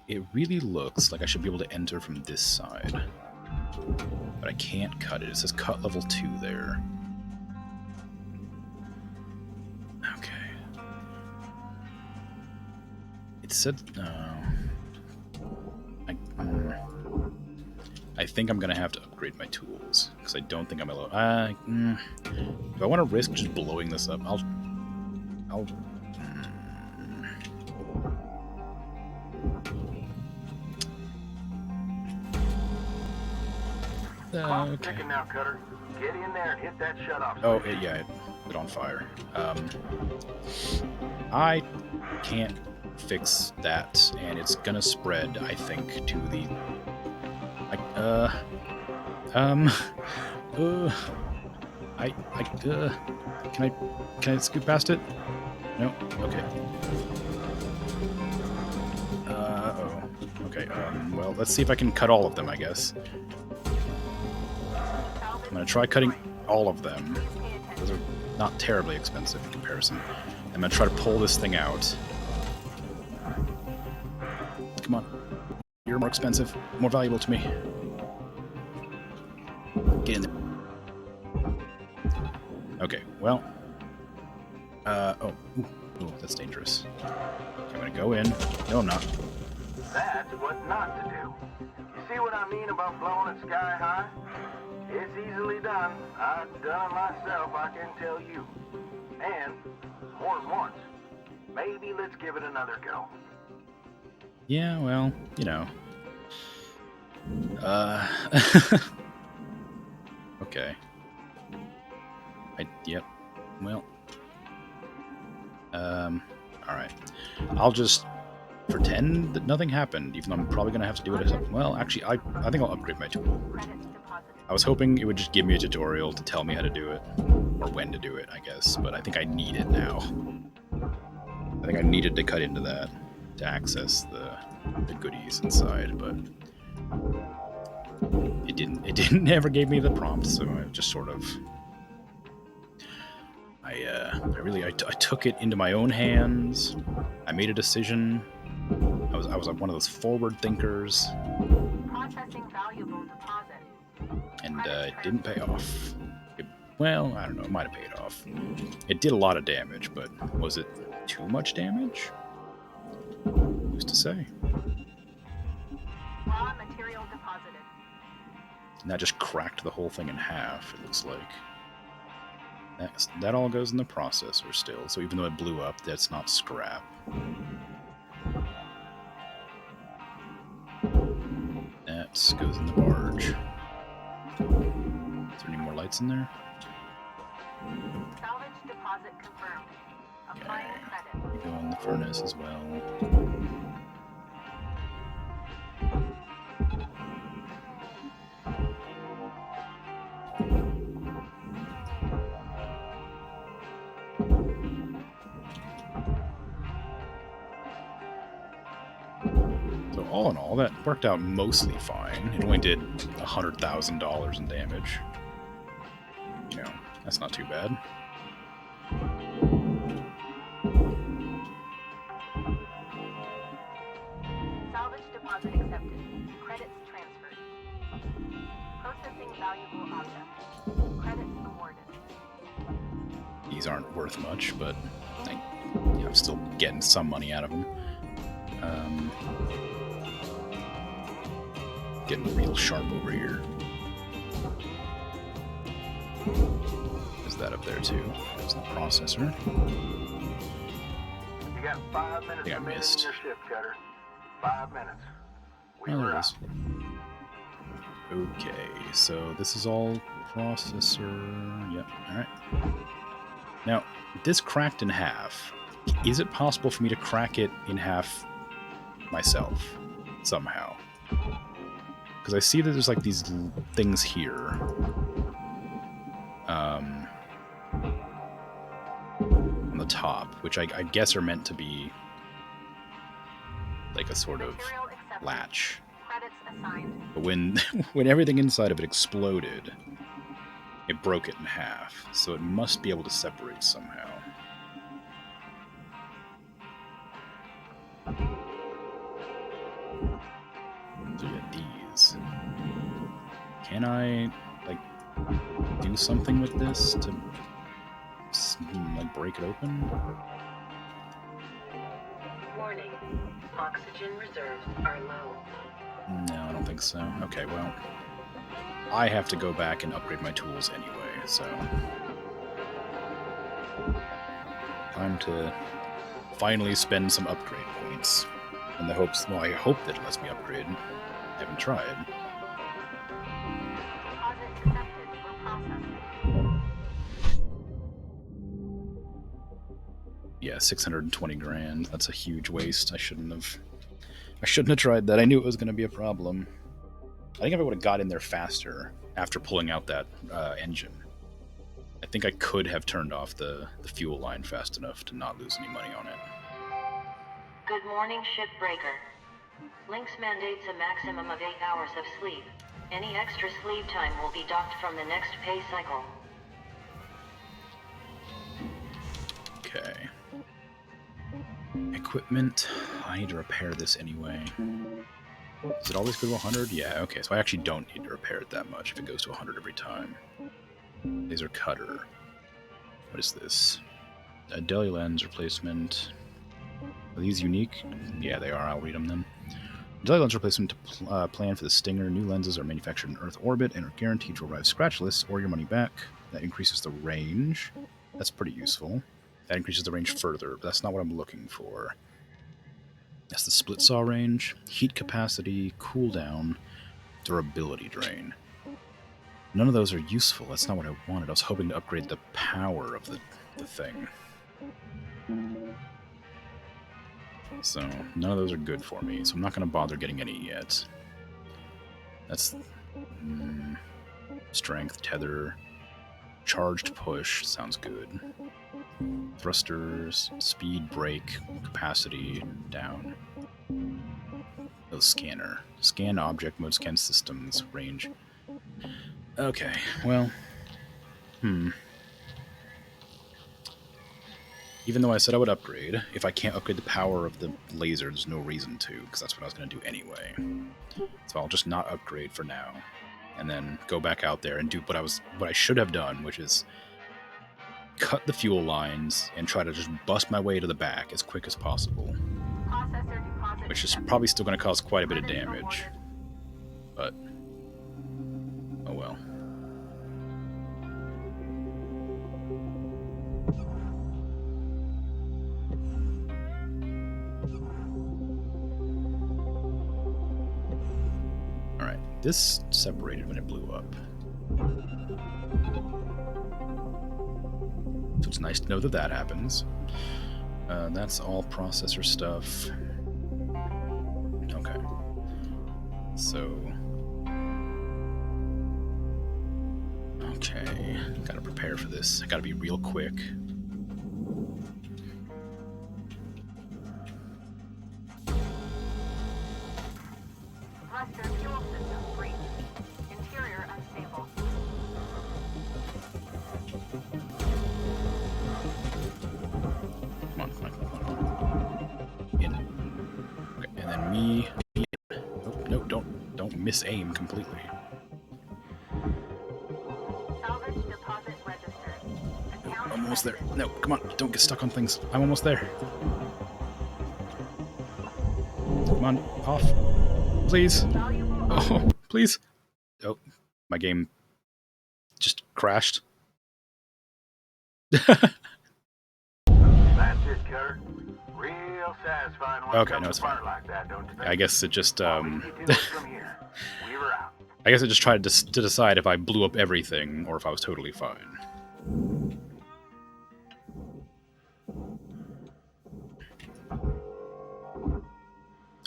It really looks like I should be able to enter from this side. But I can't cut it. It says cut level 2 there. Okay. It said... I think I'm gonna have to upgrade my tools, because I don't think I'm allowed... if I want to risk just blowing this up, I'll... Clock's ticking now, Cutter. Get in there and hit that shut-off. Oh, yeah, it lit on fire. I can't fix that, and it's gonna spread, I think, to the... Can I scoot past it? No? Okay. Oh. Okay, well, let's see if I can cut all of them, I guess. I'm gonna try cutting all of them. Those are not terribly expensive in comparison. I'm gonna try to pull this thing out. Come on. You're more expensive, more valuable to me. Get in there. Okay, well. Oh, that's dangerous. Okay, I'm gonna go in. No, I'm not. That's what not to do. You see what I mean about blowing it sky high? It's easily done. I've done it myself, I can tell you. And more than once. Maybe let's give it another go. Yeah, well, you know. Okay. Yep. Well. Alright. I'll just pretend that nothing happened, even though I'm probably gonna have to do it as well, actually, I think I'll upgrade my tool. I was hoping it would just give me a tutorial to tell me how to do it, or when to do it, I guess, but I think I need it now. I think I needed to cut into that to access the goodies inside, but it didn't ever gave me the prompt, so I just sort of I took it into my own hands. I made a decision. I was one of those forward thinkers. Processing valuable deposit. And it didn't pay off. Well, I don't know, it might have paid off. It did a lot of damage, but was it too much damage? Who's to say? Raw material deposited. And that just cracked the whole thing in half, it looks like. That all goes in the processor still, so even though it blew up, that's not scrap. That goes in the barge. Is there any more lights in there? Salvage deposit confirmed. Applying credit. You go in the furnace as well. So all in all, that worked out mostly fine. It only did $100,000 in damage. You know, that's not too bad. Salvage deposit accepted. Credits transferred. Processing valuable object. Credits awarded. These aren't worth much, but I'm still getting some money out of them. Getting real sharp over here. Is that up there too? There's the processor. You got 5 minutes I remaining missed. in your shift, Cutter. 5 minutes. We Oh, were there it out. is. Okay, so this is all processor. Yep, alright. Now, this cracked in half. Is it possible for me to crack it in half myself somehow? Because I see that there's like these things here. On the top, which I guess are meant to be like a sort of Material accepted. latch. Credits assigned. But when everything inside of it exploded, it broke it in half. So it must be able to separate somehow. So yeah, these. Can I like do something with this to like break it open? Warning. Oxygen reserves are low. No, I don't think so. Okay, well, I have to go back and upgrade my tools anyway, so time to finally spend some upgrade points. In the hopes, well, I hope that it lets me upgrade. I haven't tried. Deposit accepted for processing. Yeah, 620 grand. That's a huge waste. I shouldn't have tried that. I knew it was going to be a problem. I think if I would have got in there faster after pulling out that engine, think I could have turned off the fuel line fast enough to not lose any money on it. Good morning, Shipbreaker. Lynx mandates a maximum of 8 hours of sleep. Any extra sleep time will be docked from the next pay cycle. Okay. Equipment. I need to repair this anyway. Does it always go to 100? Yeah, okay, so I actually don't need to repair it that much if it goes to 100 every time. Laser cutter. What is this? A deli lens replacement. Are these unique? Yeah, they are. I'll read them then. Deli lens replacement to plan for the Stinger. New lenses are manufactured in Earth orbit and are guaranteed to arrive scratchless or your money back. That increases the range. That's pretty useful. That increases the range further, but that's not what I'm looking for. That's the split saw range, heat capacity, cooldown, durability drain. None of those are useful. That's not what I wanted. I was hoping to upgrade the power of the thing. So, none of those are good for me, so I'm not going to bother getting any yet. That's... strength, tether, charged push, sounds good. Thrusters, speed, brake, capacity, down. Oh, scanner. Scan object, mode scan systems, range. Okay, well... Even though I said I would upgrade, if I can't upgrade the power of the laser, there's no reason to, because that's what I was going to do anyway. So I'll just not upgrade for now, and then go back out there and do what I should have done, which is cut the fuel lines and try to just bust my way to the back as quick as possible. Which is probably still going to cause quite a bit of damage. But, oh well. Alright, this separated when it blew up. So it's nice to know that that happens. That's all processor stuff. Okay. So... okay, gotta prepare for this. I gotta be real quick. Thruster fuel system breach. Interior unstable. Come on, come on, come on. In. Okay, and then me. Oh, no, don't miss aim completely. Salvage deposit registered. Account Almost there. No, come on, don't get stuck on things. I'm almost there. Come on, off. Please. Oh, please. Oh, my game just crashed. That's it, Kurt. Real satisfying when Okay, it comes no, it's to fine. part like that, don't you think? I guess it just All we need to do is from here. We were out. I guess it just tried to decide if I blew up everything or if I was totally fine.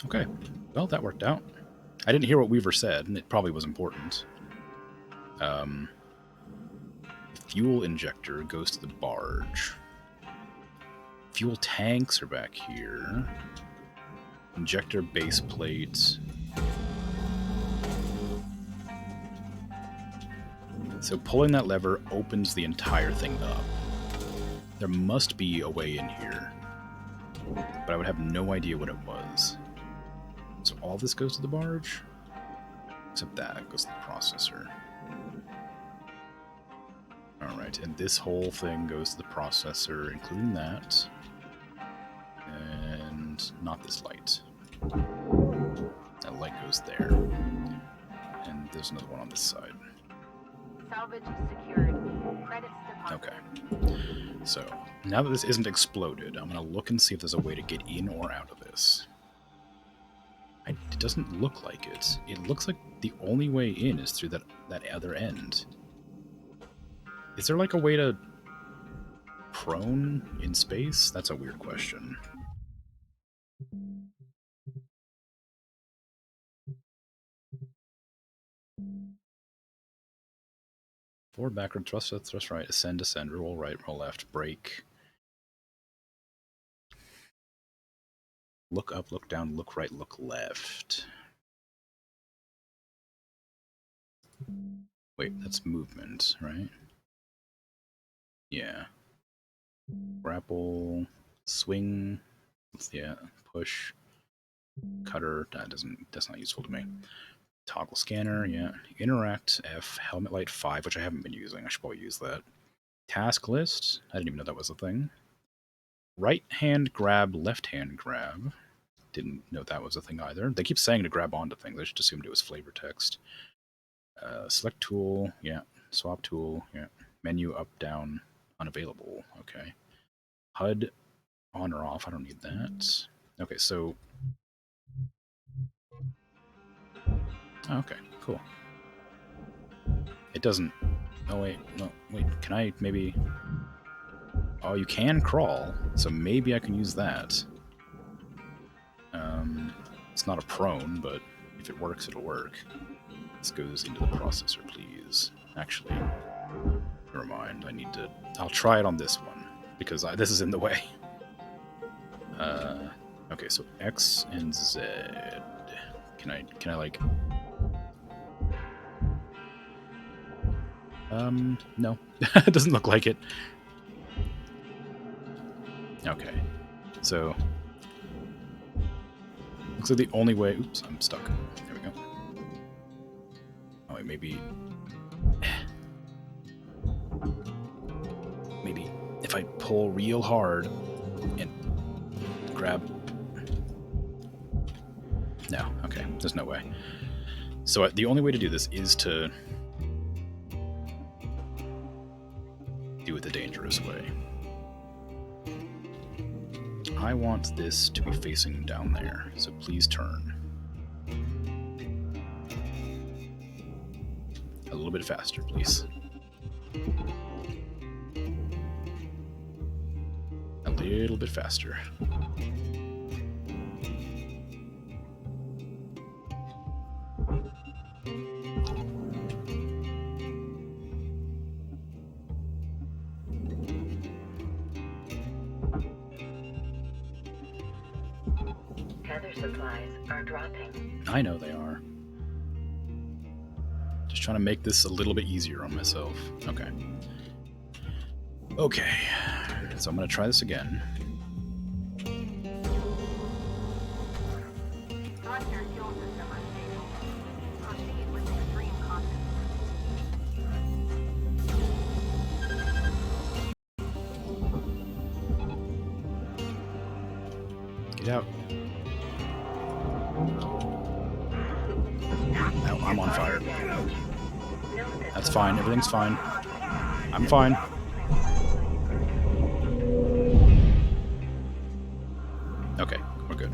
Okay, well, that worked out. I didn't hear what Weaver said, and it probably was important. The fuel injector goes to the barge. Fuel tanks are back here. Injector base plate. So pulling that lever opens the entire thing up. There must be a way in here, but I would have no idea what it was. So all this goes to the barge? Except that goes to the processor. Alright, and this whole thing goes to the processor, including that. And not this light. That light goes there. And there's another one on this side. salvage secured. Credits deposited. Okay. So, now that this isn't exploded, I'm going to look and see if there's a way to get in or out of this. It doesn't look like it. It looks like the only way in is through that other end. Is there like a way to prone in space? That's a weird question. Forward, backward, thrust left, thrust right, ascend, descend, roll right, roll left, brake. Look up, look down, look right, look left. Wait, that's movement, right? Yeah. Grapple, swing, yeah, push, cutter, that's not useful to me. Toggle scanner, yeah. Interact, F, helmet light 5, which I haven't been using. I should probably use that. Task list, I didn't even know that was a thing. Right hand grab, left hand grab. Didn't know that was a thing either. They keep saying to grab onto things. I just assumed it was flavor text. Select tool, yeah. Swap tool, yeah. Menu up, down, unavailable. Okay. HUD on or off. I don't need that. Okay, so... Okay, cool. It doesn't... Oh, wait. No, wait. Can I maybe... Oh, you can crawl, so maybe I can use that. It's not a prone, but if it works, it'll work. This goes into the processor, please. Actually, never mind. I'll try it on this one, because this is in the way. Okay, so X and Z. Can I like... No. It doesn't look like it. Okay. So... Looks like the only way... Oops, I'm stuck. There we go. Oh, wait, maybe... Maybe if I pull real hard and grab... No, okay, there's no way. So the only way to do this is to do it the dangerous way. I want this to be facing down there, so please turn. A little bit faster, please. A little bit faster. Tether supplies are dropping. I know they are. Just trying to make this a little bit easier on myself. Okay. Okay. So I'm going to try this again. Get out. No, I'm on fire. That's fine. Everything's fine. I'm fine. Okay, we're good.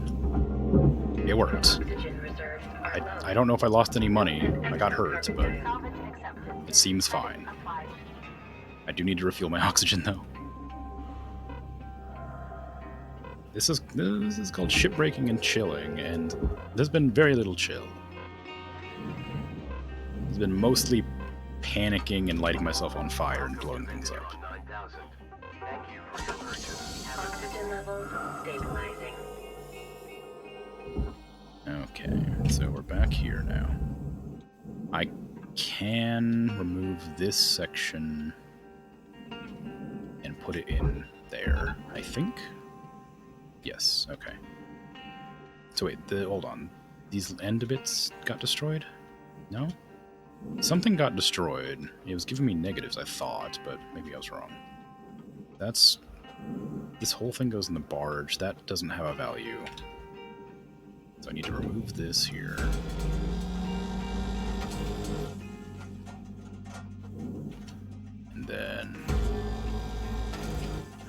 It worked. I don't know if I lost any money. I got hurt, but it seems fine. I do need to refuel my oxygen, though. This is called shipbreaking and chilling, and there's been very little chill. There's been mostly panicking and lighting myself on fire and blowing things up. Oxygen levels stabilizing. Okay, so we're back here now. I can remove this section and put it in there, I think. Yes, okay. So wait, hold on. These end bits got destroyed? No? Something got destroyed. It was giving me negatives, I thought, but maybe I was wrong. This whole thing goes in the barge. That doesn't have a value. So I need to remove this here. And then...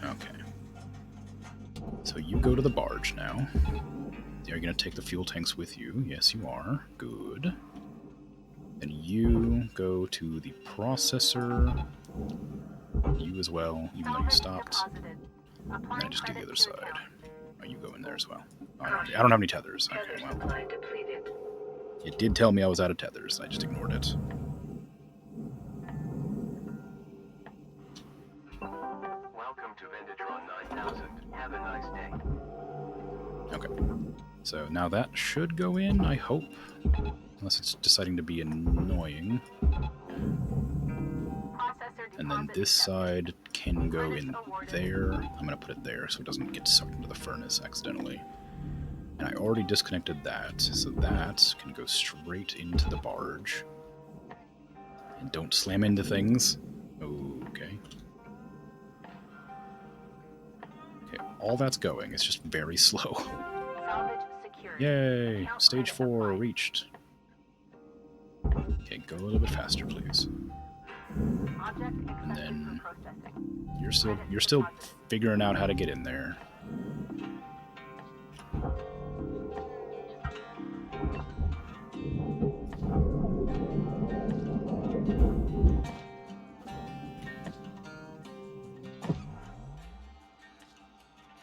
Okay. So you go to the barge now. Are you going to take the fuel tanks with you? Yes, you are. Good. And you go to the processor. You as well, even though you stopped. And then I just do the other side. Oh, you go in there as well. Oh, I don't have any tethers. Okay, well. It did tell me I was out of tethers. I just ignored it. 10,000. Have a nice day. Okay. So now that should go in, I hope. Unless it's deciding to be annoying. And then this side can go in there. I'm going to put it there so it doesn't get sucked into the furnace accidentally. And I already disconnected that, so that can go straight into the barge. And don't slam into things. Okay. Okay, all that's going. It's just very slow. Yay! Stage 4 reached. Okay, go a little bit faster, please. And then you're still figuring out how to get in there.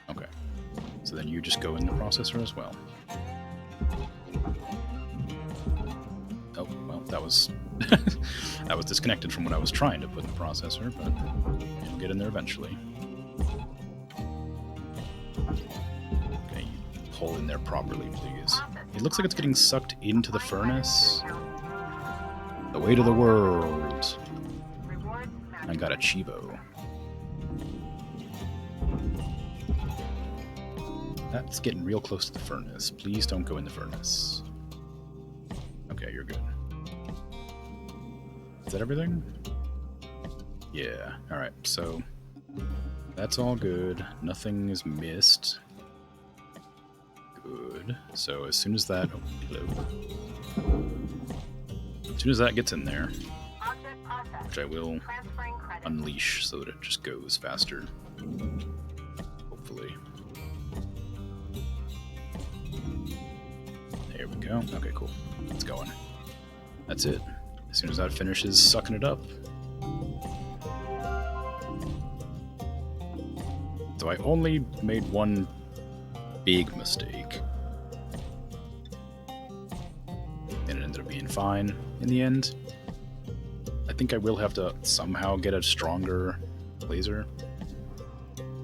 Okay. So then you just go in the processor as well. Oh, well, that was that was disconnected from what I was trying to put in the processor, but it'll get in there eventually. Okay, you pull in there properly, please. It looks like it's getting sucked into the furnace. The weight of the world. I got a Chivo. That's getting real close to the furnace. Please don't go in the furnace. Okay, you're good. Is that everything? Yeah, alright, so that's all good. Nothing is missed. Good. So as soon as that... Oh, hello. As soon as that gets in there, which I will unleash so that it just goes faster. Hopefully. There we go. Okay, cool. It's going. That's it. As soon as that finishes sucking it up. So I only made one big mistake. And it ended up being fine in the end. I think I will have to somehow get a stronger laser.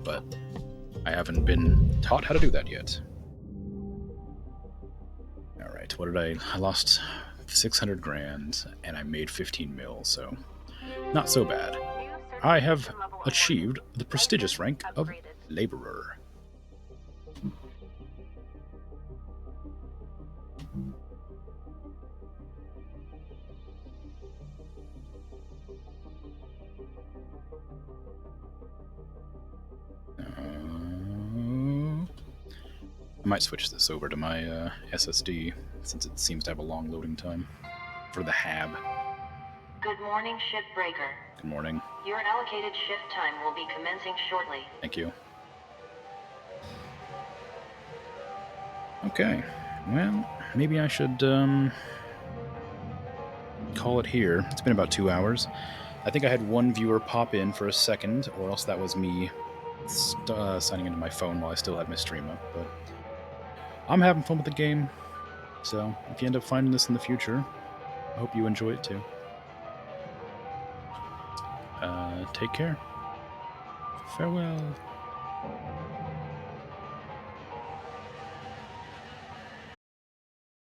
But I haven't been taught how to do that yet. Alright, what did I lost 600 grand and I made 15 mil, so not so bad. I have achieved the prestigious rank of laborer. I might switch this over to my SSD, since it seems to have a long loading time. For the HAB. Good morning, Shipbreaker. Good morning. Your allocated shift time will be commencing shortly. Thank you. Okay, well, maybe I should call it here. It's been about 2 hours. I think I had one viewer pop in for a second, or else that was me signing into my phone while I still had my stream up, but I'm having fun with the game, so if you end up finding this in the future, I hope you enjoy it too. Take care. Farewell.